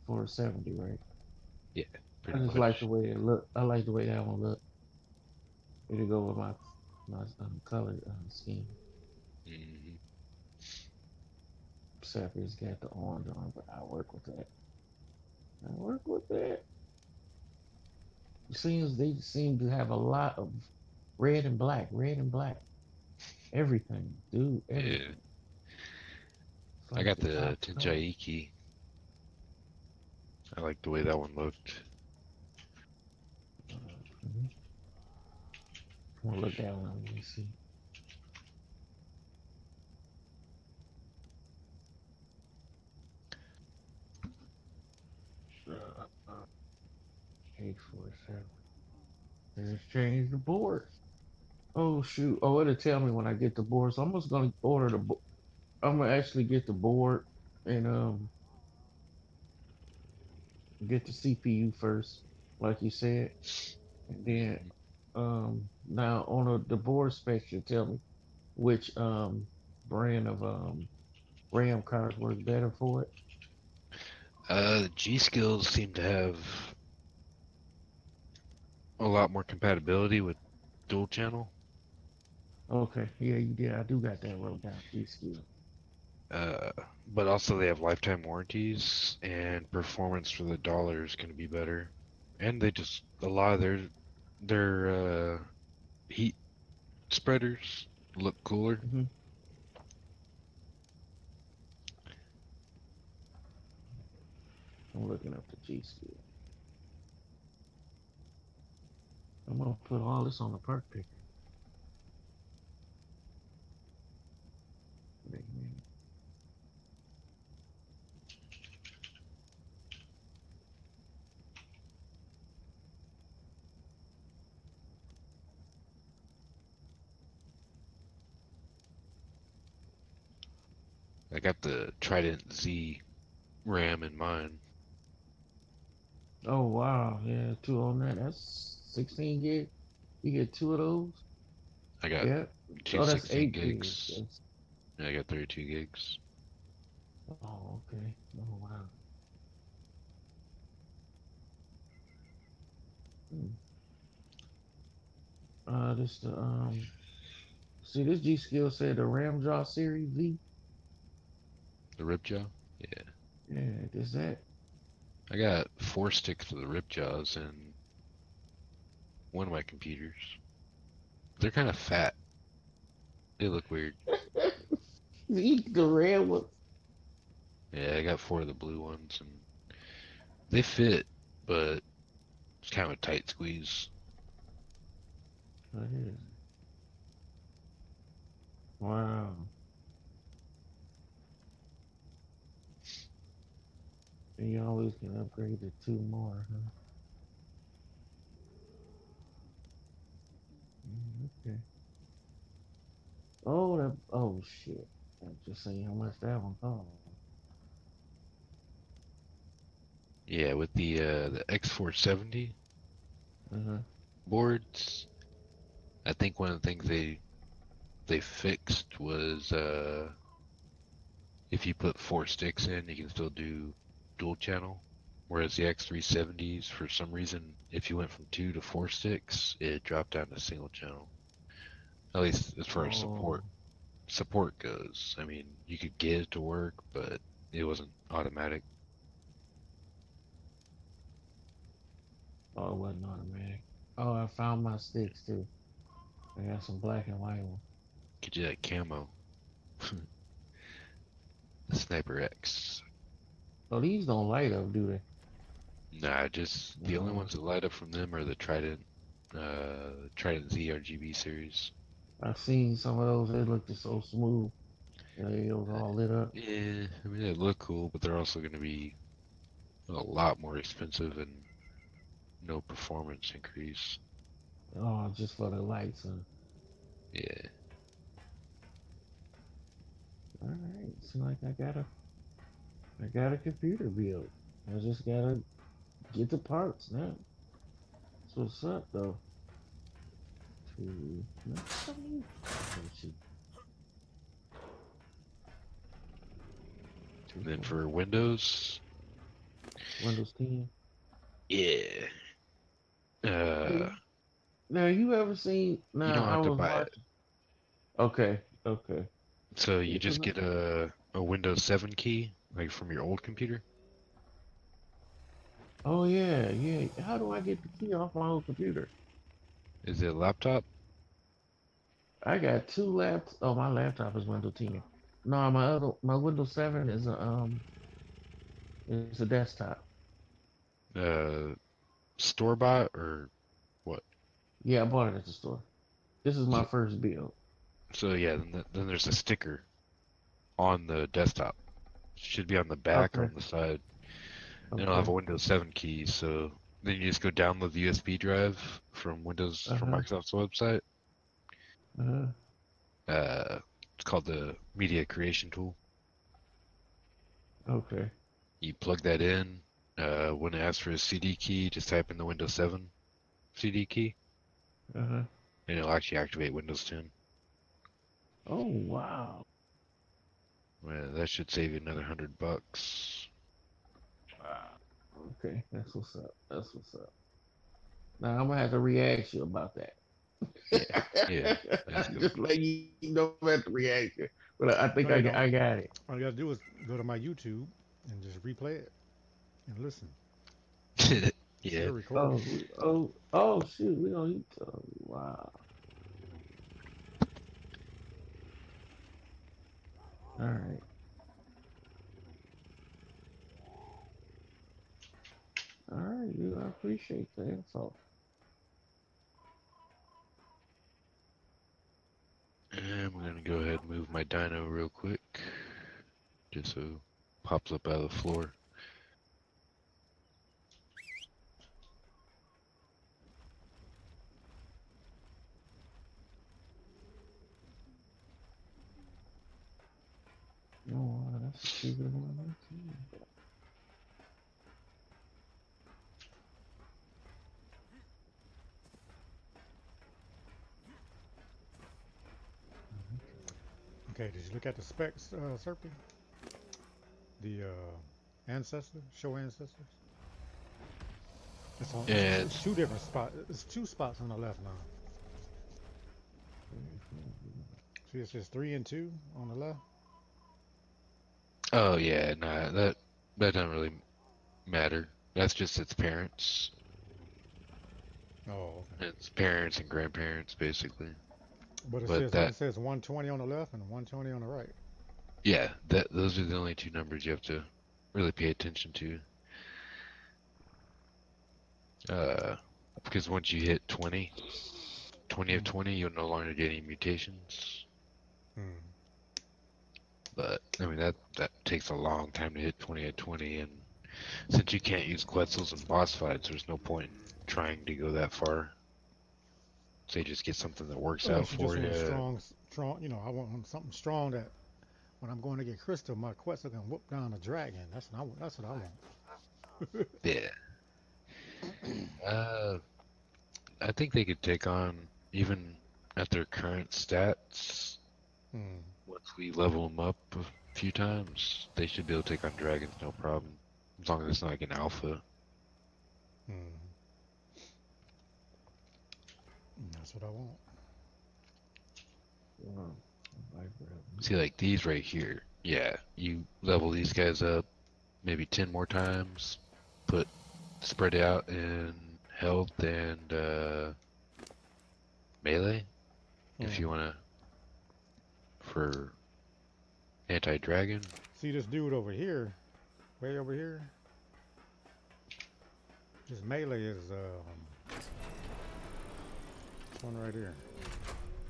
X470, right? yeah, I pretty just like the much. way it look. I like the way that one look. It'll go with my color scheme. Hmm. Seppi's got the orange on, but I work with that. I work with that. It seems they seem to have a lot of red and black. Everything, dude, Yeah, everything. It's I like got the the top color. Tenchaiki. I like the way that one looked. Mhm. I'm gonna look that one up. Let me see. Uh, 847. They just changed the board. Oh shoot! Oh, it'll tell me when I get the board. So I'm just gonna order the. I'm gonna actually get the board and get the CPU first, like you said, and then Hmm. now on the board specs should tell me which brand of RAM cards work better for it. The G Skills seem to have a lot more compatibility with dual channel. Okay, yeah, you did. I do got that wrote down. G skill. Uh, but also they have lifetime warranties and performance for the dollar is going to be better. And they just a lot of their heat spreaders look cooler. Hmm. I'm looking up the G skill. I'm gonna put all this on the perk picker. Wait a minute. I got the Trident Z RAM in mine. Oh wow, yeah, two on that. That's 16 gig. You get two of those. I got Yeah. two Oh, that's 16 8 gigs. gigs. That's, And I got 32 gigs. oh, okay. Oh wow. Hmm. This the see this G skill said the Ramjaw Series V. The Ripjaw? Yeah. Yeah, is that? I got four sticks of the Ripjaws in one of my computers. They're kind of fat. They look weird. The red one. Yeah, I got four of the blue ones and they fit, but it's kind of a tight squeeze. What is it? Wow. And you always can upgrade to two more, huh? Okay. Oh, that. Oh shit. I'm just saying how much that one cost. Yeah, with the X470 Uh huh. boards, I think one of the things they fixed was if you put four sticks in, you can still do dual channel. Whereas the X370s, for some reason, if you went from two to four sticks, it dropped down to single channel. At least as far as Oh. support goes. I mean, you could get it to work, but it wasn't automatic. Oh, it wasn't automatic. Oh, I found my sticks too. I got some black and white ones. Could do that camo. The Sniper X. Oh, these don't light up, do they? Nah, just the only No. ones that light up from them are the Trident Z RGB series. I've seen some of those. They looked just so smooth. They was Uh, all lit up. yeah, I mean they look cool, but they're also going to be a lot more expensive and no performance increase. Oh, just for the lights, huh? Yeah, All right. Seems like I got a computer build. I just gotta get the parts now. That's what's up, though. To no, oh, shoot. And then for Windows, Windows 10. yeah. Uh, Now you ever seen? you Now don't I have to was buy it. watching. Okay, okay. So Yeah, you 'cause just get a Windows 7 key, like from your old computer. oh yeah, yeah. How do I get the key off my old computer? Is it a laptop? I got two laps. Oh, my laptop is Windows 10. No, my Windows 7 is a desktop. Uh, store bought or what? Yeah, I bought it at the store. This is my So, first build. so yeah, then there's a sticker on the desktop. Should be on the back or Okay, on the side. And it'll have okay. a Windows 7 key. So then you just go download the USB drive from Uh-huh. Microsoft's website. Uh-huh. It's called the Media Creation Tool. Okay. You plug that in. When it asks for a CD key, just type in the Windows 7 CD key, Uh-huh. and it'll actually activate Windows 10. Oh wow. Well, that should save you another $100. Wow. Okay, that's what's up. That's what's up. Now I'm gonna have to react you about that. Yeah, yeah, that's good. Just let you know about the reaction. But I think No, you don't. I got it. All you gotta do is go to my YouTube and just replay it and listen. Yeah, Still recording. Oh shoot, we gonna eat some. Wow. All right. All right, you I appreciate the info. and we're gonna go ahead and move my dyno real quick, just so it pops up out of the floor. Oh wow, that's a cheaper one. Okay, did you look at the specs, Serpy? The ancestor, show ancestors. And It's two different spots. It's two spots on the left now. See, it says 3 and 2 on the left. oh yeah, nah, that doesn't really matter. That's just its parents. Oh, okay. Its parents and grandparents, basically. But it But says that, 120 on the left and 120 on the right. yeah, those are the only two numbers you have to really pay attention to. Because once you hit 20 of Mm. 20, you'll no longer get any mutations. Mm. But I mean that takes a long time to hit 20 of 20, and since you can't use Quetzals in boss fights, there's no point in trying to go that far. Say just get something that works out Unless you just for want you. strong. You know, I want something strong that when I'm going to get crystal, my Quetzal can whoop down a dragon. That's what I want. Yeah. Uh, I think they could take on, even at their current stats, Mm. once we level them up a few times, they should be able to take on dragons no problem. As long as it's not like an alpha. Mm. That's what I want. Wow. See, like these right here. Yeah, you level these guys up maybe 10 more times, spread out in health and melee if you Mm. want to, for anti-dragon. See this dude over here, way over here. His melee is this one right here.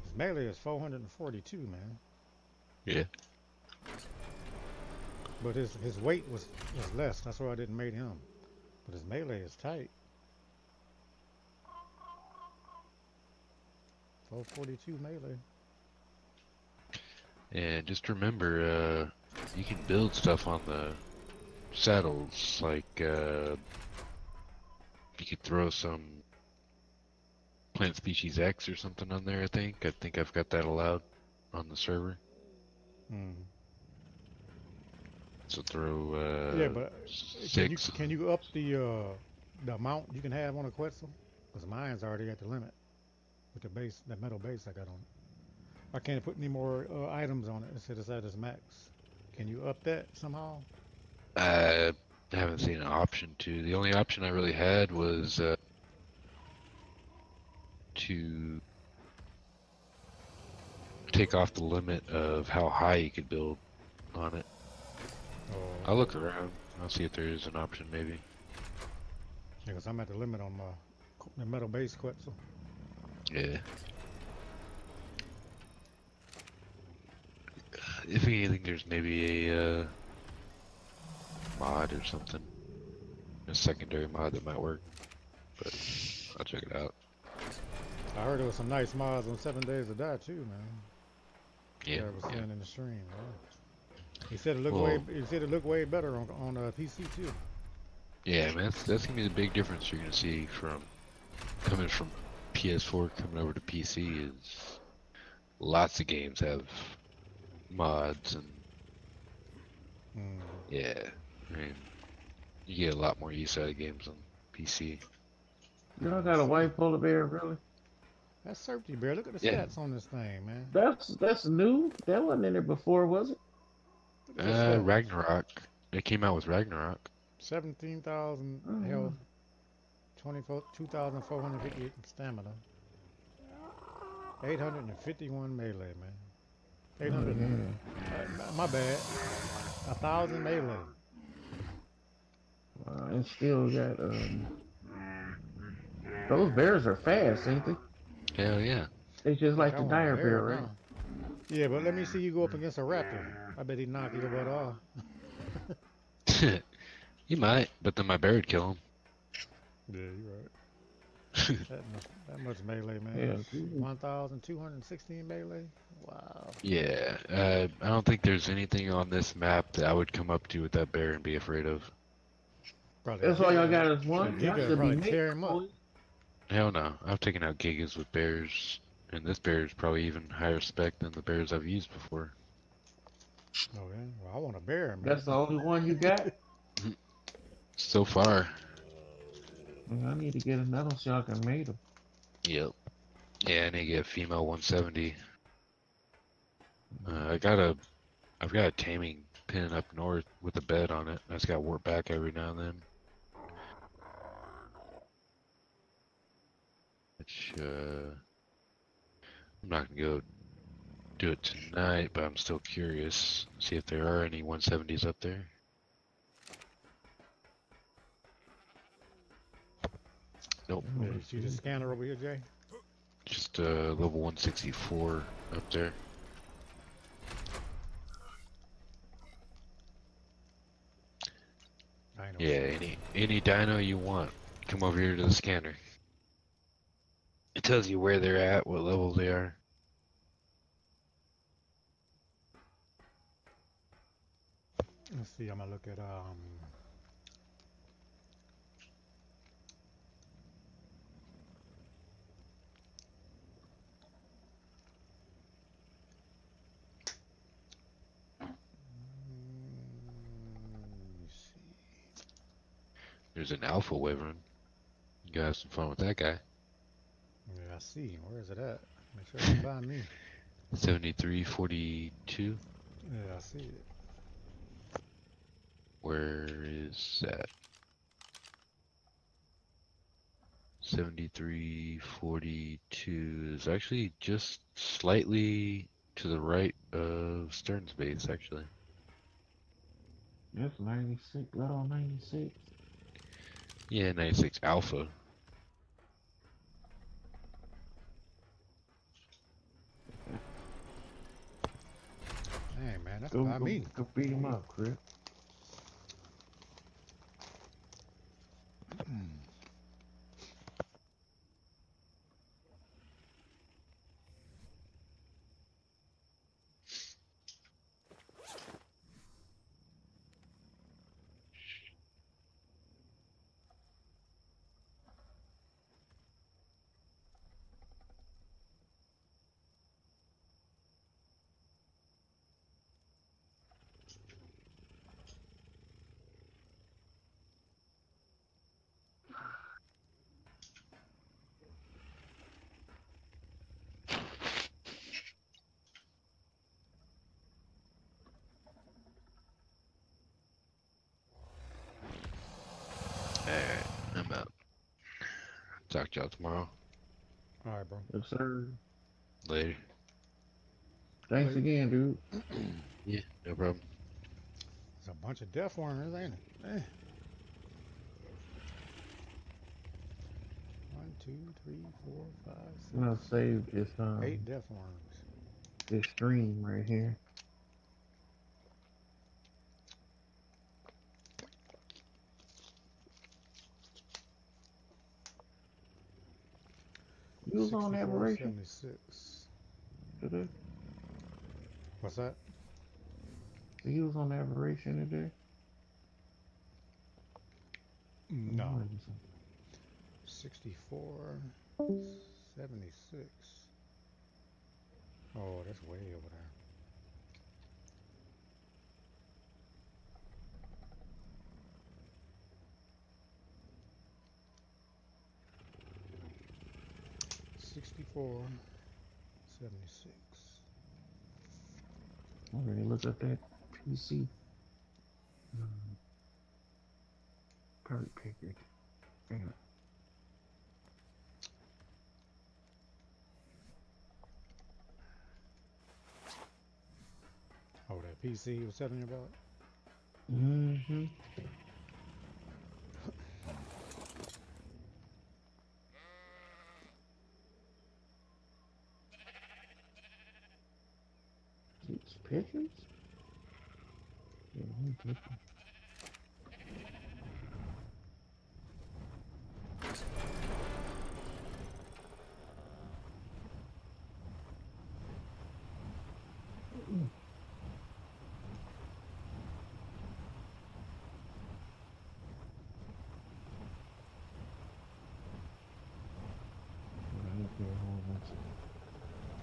His melee is 442, man. Yeah. But his weight was less. That's why I didn't mate him. But his melee is tight. 442 melee. And just remember, you can build stuff on the saddles, like you could throw some plant species X or something on there. I think I've got that allowed on the server. Mm. So throw Yeah, but six. can you up the amount you can have on a Quetzal? Because mine's already at the limit with the base, the metal base I got on it. I can't put any more items on it. It said it's at its max. Can you up that somehow? I haven't seen an option to. The only option I really had was to take off the limit of how high you could build on it. Or I'll look around. I'll see if there is an option, maybe. because I'm at the limit on my the metal base Quetzal. Yeah. If anything, there's maybe a mod or something, a secondary mod that might work. But I'll check it out. I heard there was some nice mods on 7 Days to Die too, man. Yeah. I was Yeah. saying in the stream. Yeah. He said it looked Well, way better on PC too. yeah, man, that's gonna be the big difference you're gonna see from coming from PS4 coming over to PC is lots of games have mods and Mm. yeah, I mean you get a lot more use out of games on PC. Y'all got a white polar bear, really? That's Serpty Bear. Look at the Yeah. stats on this thing, man. That's new. That wasn't in there before, was it? Look at the stats. Ragnarok. It came out with Ragnarok. 17,000 Oh, health, 2,458 stamina, 851 melee, man. oh 800. yeah. My bad. 1,000 melee. And still got those bears are fast, ain't they? Hell yeah. They just Heck, like I the want a dire bear, bear right? now. Yeah, but let me see you go up against a raptor. I bet he'd knock your butt off. You might, but then my bear would kill him. Yeah, you're right. That much melee, man. Yeah. 1,216 melee. Wow. Yeah, I don't think there's anything on this map that I would come up to with that bear and be afraid of. Probably a That's all y'all giga. got is A one. Y'all giga would should be probably making tear him up. boys. Hell no, I've taken out gigas with bears, and this bear is probably even higher spec than the bears I've used before. Oh yeah. Well, I want a bear, man. That's the only one you got. So far, I need to get another so y'all can mate them. yep. Yeah, I need to get a female 170. I've got a taming pin up north with a bed on it. I just got warp back every now and then. Which, I'm not gonna go do it tonight, but I'm still curious. See if there are any 170s up there. Nope. Yeah, you see the scanner over here, Jay? Just level 164 up there. Dino Yeah, shit. any dino you want, come over here to the scanner. It tells you where they're at, what level they are. Let's see. I'm gonna look at let me see. There's an alpha wyvern. You gotta have some fun with that guy. Yeah, I see. Where is it at? Make sure it's by me. 7342. Yeah, I see it. Where is that? 7342 is actually just slightly to the right of Stern's base, actually. That's 96, level 96. Yeah, 96 alpha. Dang, man, that's Go, by go, me. go beat him up, Chris. talk to y'all tomorrow. All right, bro. Yes, sir. Later. Thanks Later. again, dude. Yeah, no problem. There's a bunch of death worms, ain't it? Eh. 1, 2, 3, 4, 5, I'm gonna 6, save this 8 death worms. this stream right here. You was on 64, aberration 76. today? What's that? You was on aberration today? No. What is it? 64, 76. Oh, that's way over there. Sixty-four, 76. I'm ready to look up that PC. Kurt Pickard. Damn it. Oh, that PC you was telling you about? Mm-hmm. It's pictures? Yeah, pictures.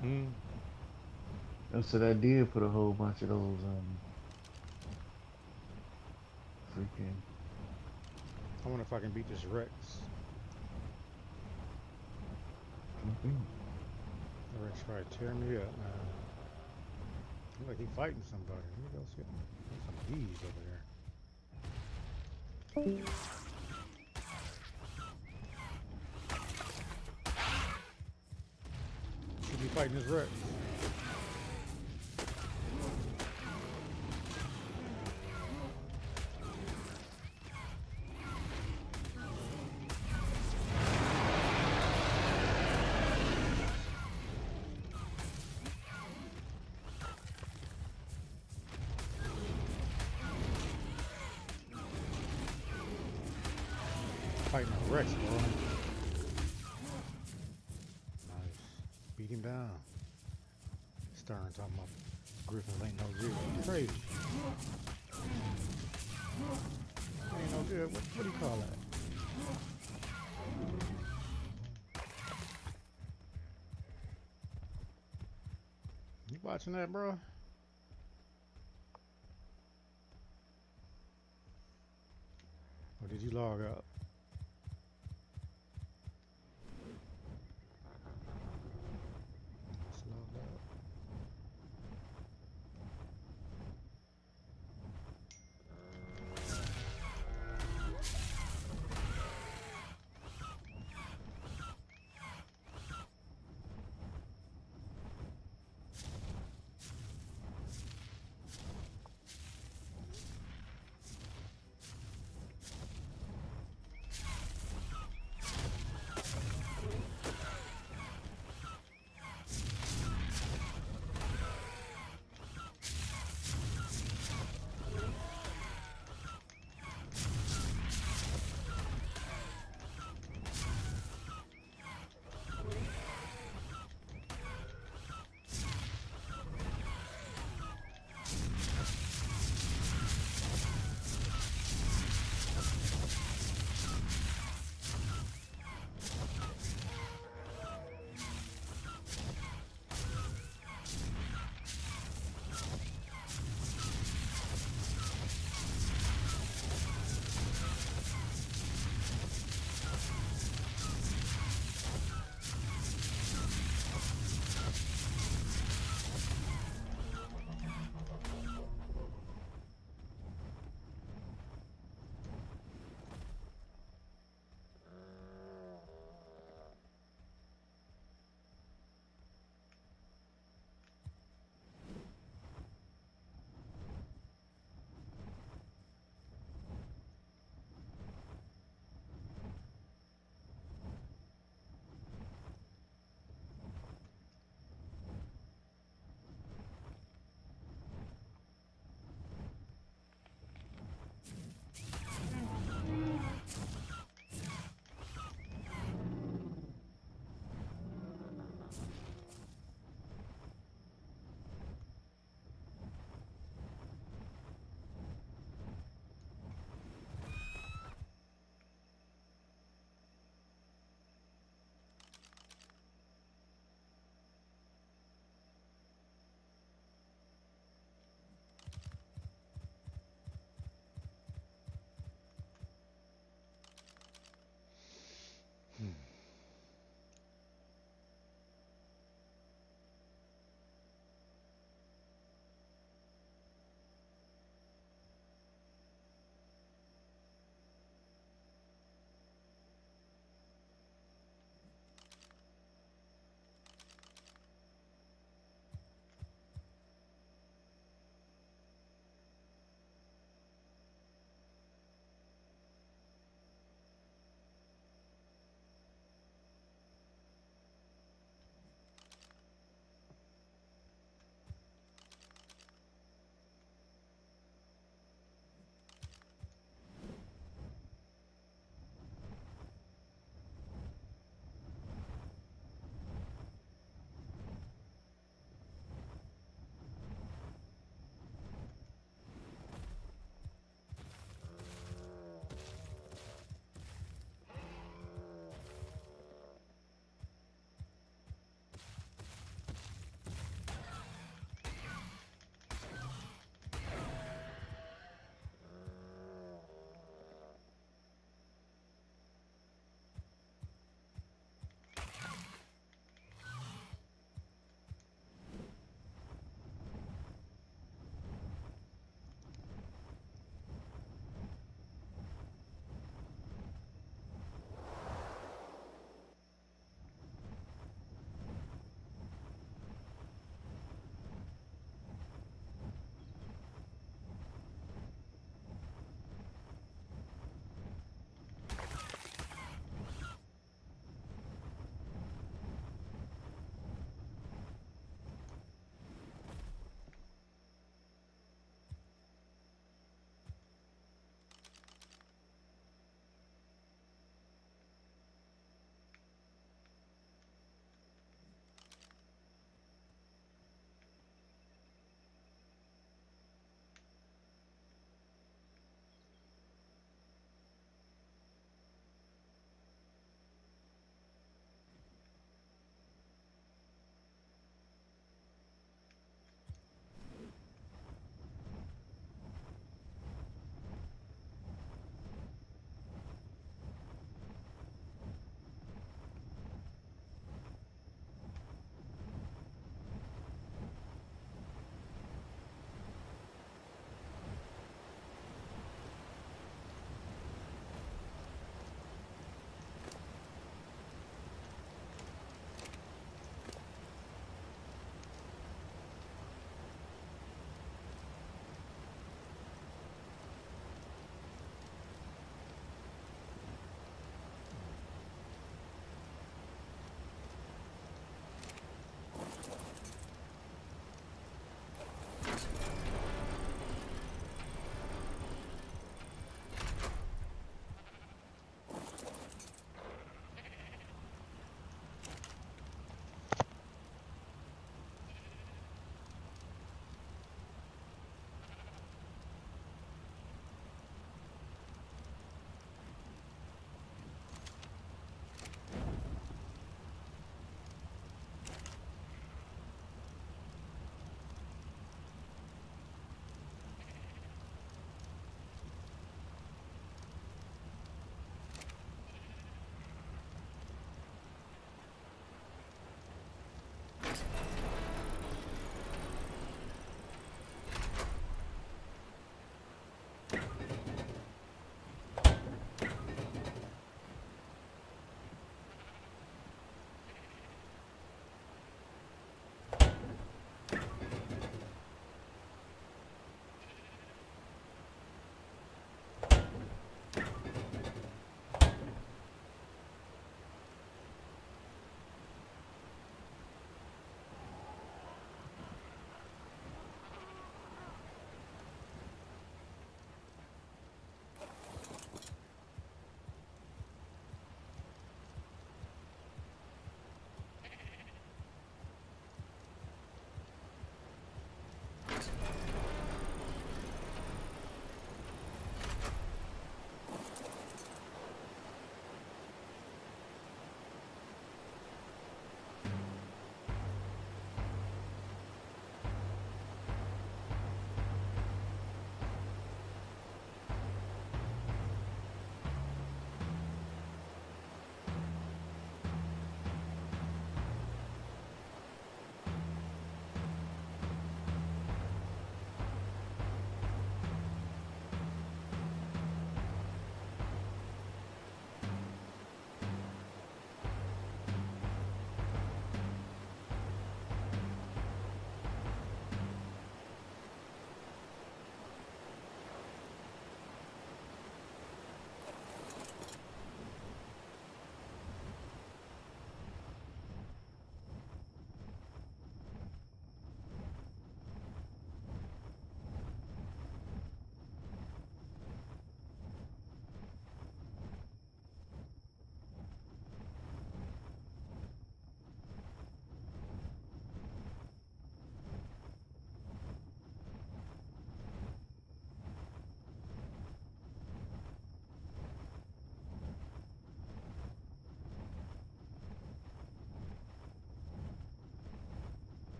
Hmm. I said I did put a whole bunch of those freaking. I wonder if I can beat this Rex. Okay. The Rex try to tear me up, man. Look like he fighting somebody. Let me go see. There's some bees over there. Should be fighting this Rex. Fighting a Rex, bro. Nice. Beat him down. Stern talking about Griffins ain't no good. Crazy. Ain't no good. What do you call that? You watching that, bro? Or did you log out? Just logged out.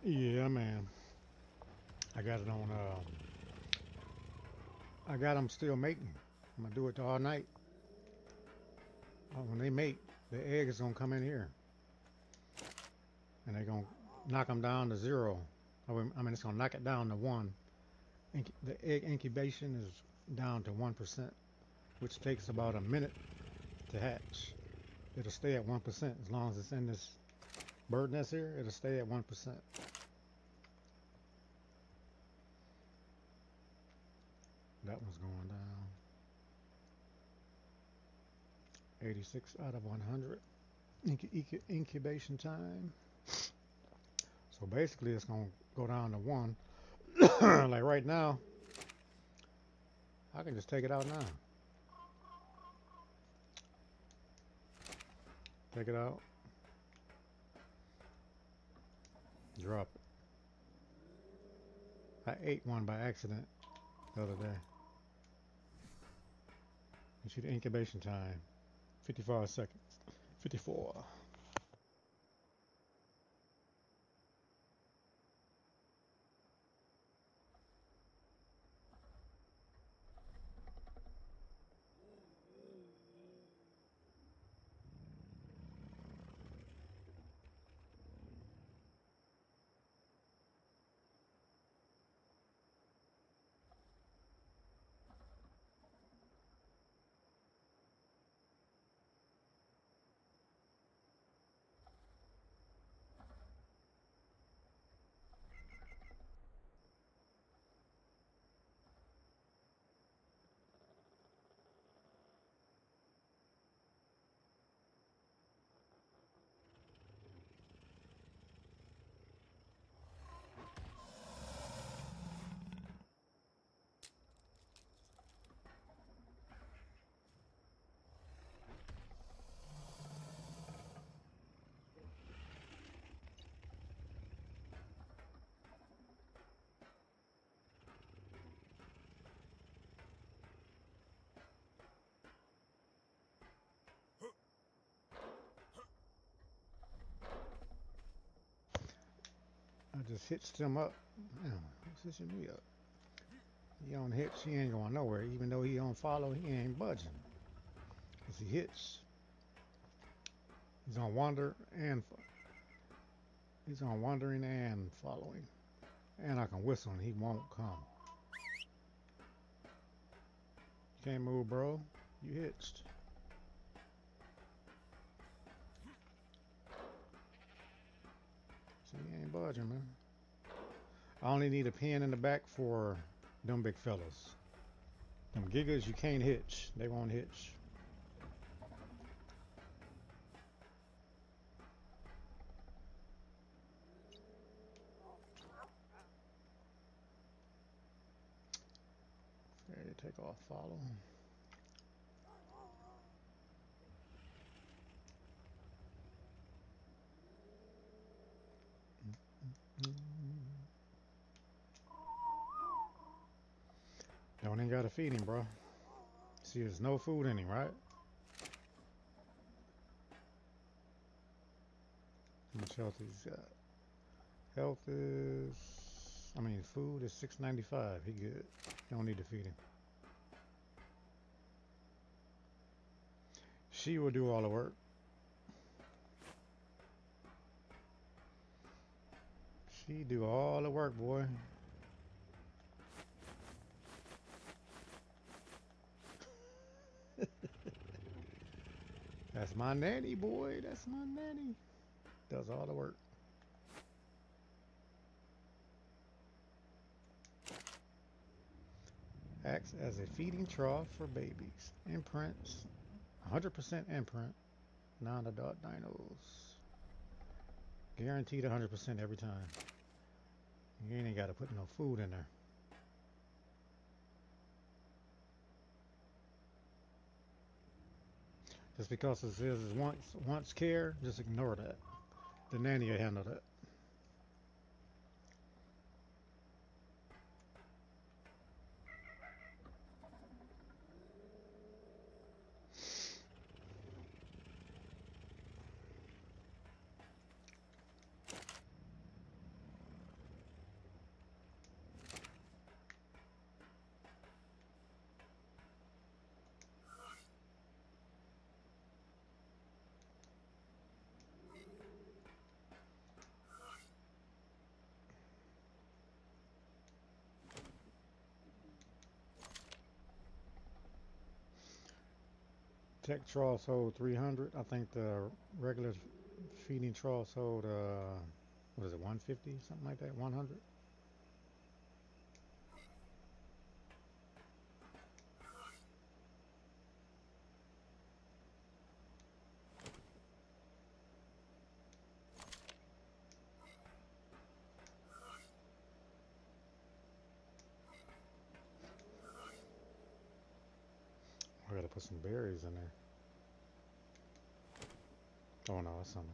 Yeah, man. I got it on. I got them still mating. I'm gonna do it all night. When they mate, the egg is gonna come in here, and they're gonna knock them down to zero. I mean, it's gonna knock it down to one. The egg incubation is down to 1%, which takes about a minute to hatch. It'll stay at 1% as long as it's in this bird nest here. It'll stay at 1%. That one's going down. 86 out of 100 incubation time. So basically, it's gonna go down to one. Like right now, I can just take it out now. Take it out, drop it. I ate one by accident the other day. You see the incubation time, 55 seconds. 54. I just hitched him up. Damn, what's hitching me up? He on hitch, he ain't going nowhere. Even though he on follow, he ain't budging. Cause he hitch. He's on wander and he's on wandering and following. And I can whistle and he won't come. You can't move, bro. You hitched. So he ain't budging, man. I only need a pin in the back for them big fellas. Them gigas, you can't hitch. They won't hitch. There you take off follow. Don't even gotta feed him, bro. See, there's no food in him, right? How much health he's got? Health is, I mean, food is 695. He good. Don't need to feed him. She will do all the work. She do all the work, boy. That's my nanny, boy. That's my nanny. Does all the work. Acts as a feeding trough for babies. Imprints. 100% imprint. Non-adult dinos. Guaranteed 100% every time. You ain't got to put no food in there. Just because it says wants care, just ignore that. The nanny will handle that. Tech trawl sold 300. I think the regular feeding trawl sold what is it, 150, something like that, 100. I gotta put some berries in there. Oh no, that's something.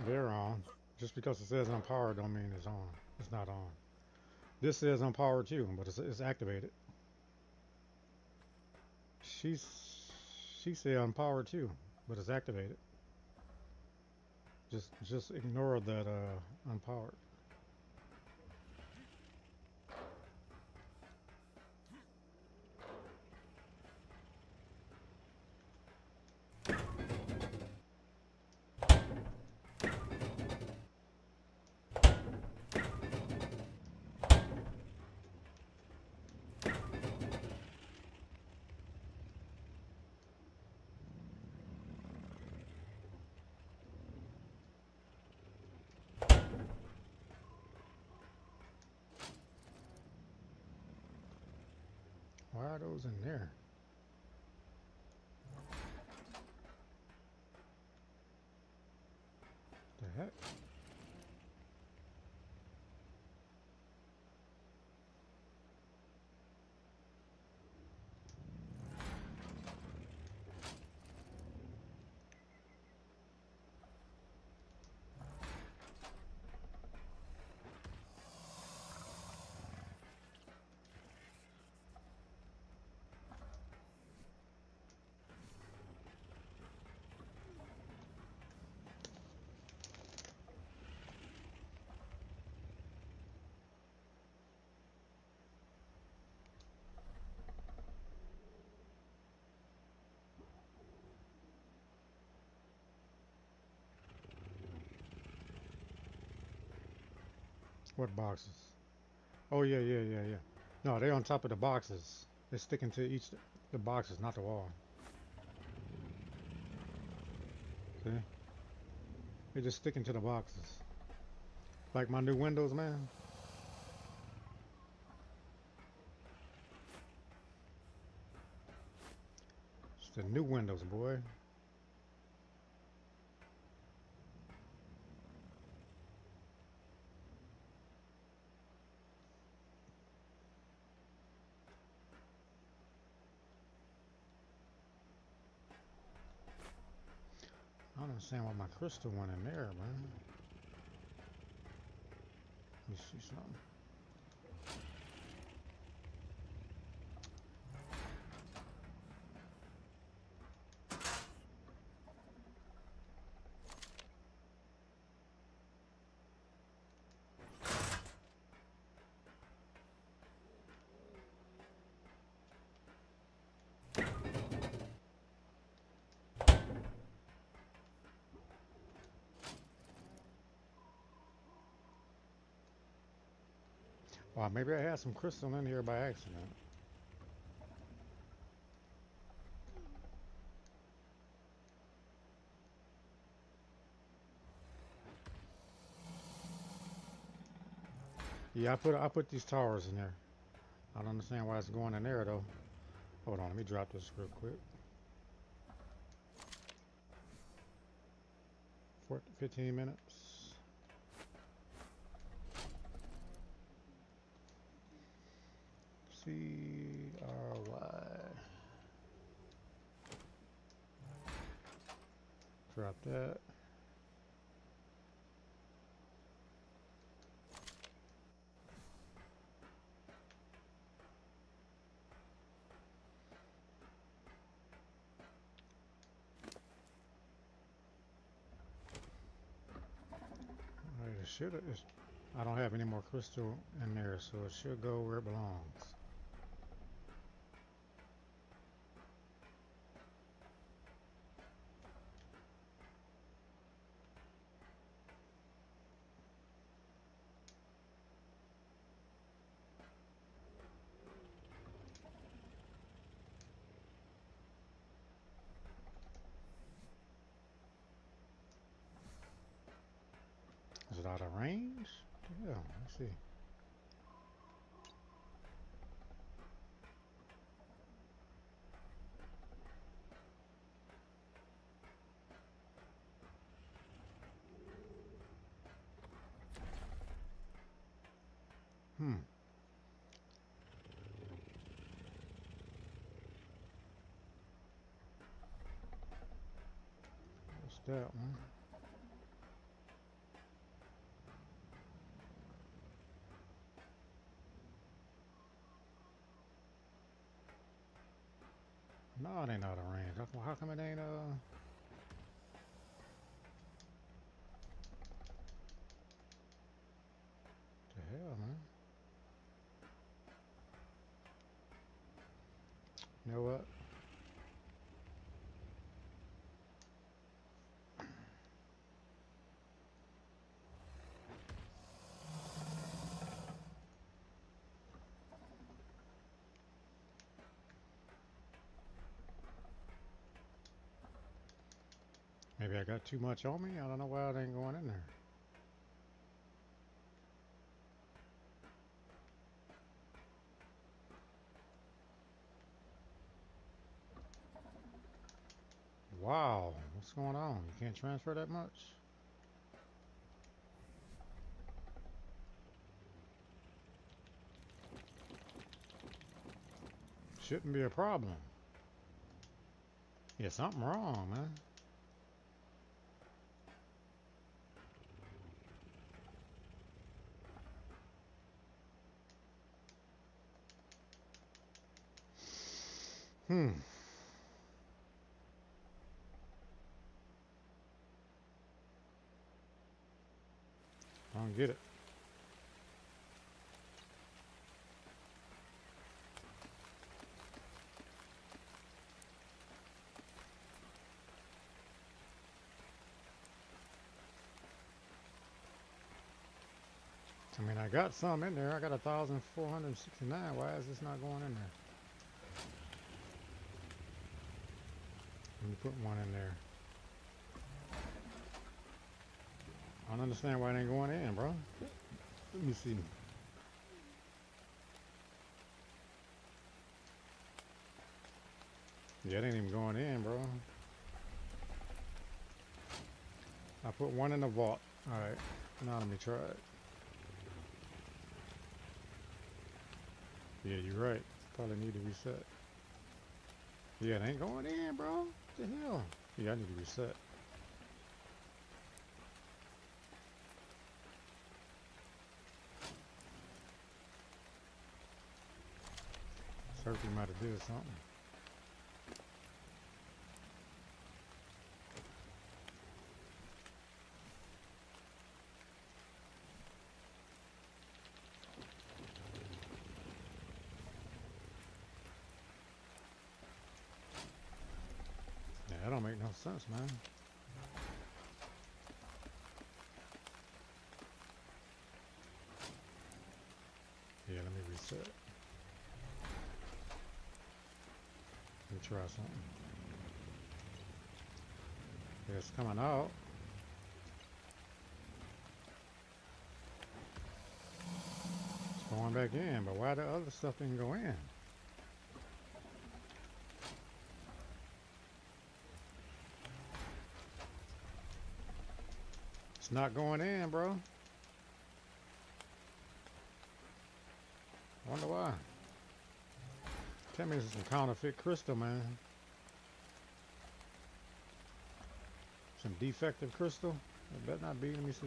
They're on. Just because it says unpowered don't mean it's on. It's not on. This says unpowered too, but it's activated. She said unpowered too, but it's activated. Just ignore that unpowered. Why are those in there? The heck? What boxes? Oh yeah. No, they're on top of the boxes. They're sticking to each the boxes, not the wall. See? They're just sticking to the boxes. Like my new windows, man. It's the new windows, boy. I don't understand why my crystal went in there, man. Let me see something. Wow, maybe I had some crystal in here by accident. Yeah, I put these towers in there. I don't understand why it's going in there though. Hold on, let me drop this real quick. 15 minutes. CRY. Drop that. Alright, it should. I don't have any more crystal in there, so it should go where it belongs. Is it out of range? Yeah, let's see. Hmm. What's that one? No, it ain't out of range. How come it ain't the hell, man? You know what? Maybe I got too much on me. I don't know why it ain't going in there. Wow, what's going on? You can't transfer that much? Shouldn't be a problem. Yeah, something wrong, man. Hmm. I don't get it. I mean, I got some in there. I got 1,469. Why is this not going in there? Let me put one in there. I don't understand why it ain't going in, bro. Let me see. Yeah, it ain't even going in, bro. I put one in the vault. Alright, now let me try it. Yeah, you're right. Probably need to reset. Yeah, it ain't going in, bro. What the hell? Yeah, I need to reset. Certainly might have did something. Yeah, that don't make no sense, man. Yeah, let me reset. Let me try something. Yeah, it's coming out. It's going back in, but why the other stuff didn't go in? It's not going in, bro. I wonder why. Tell me this is some counterfeit crystal, man. some defective crystal. It better not be. Let me see.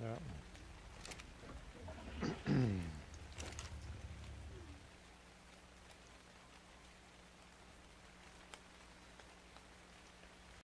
Yeah.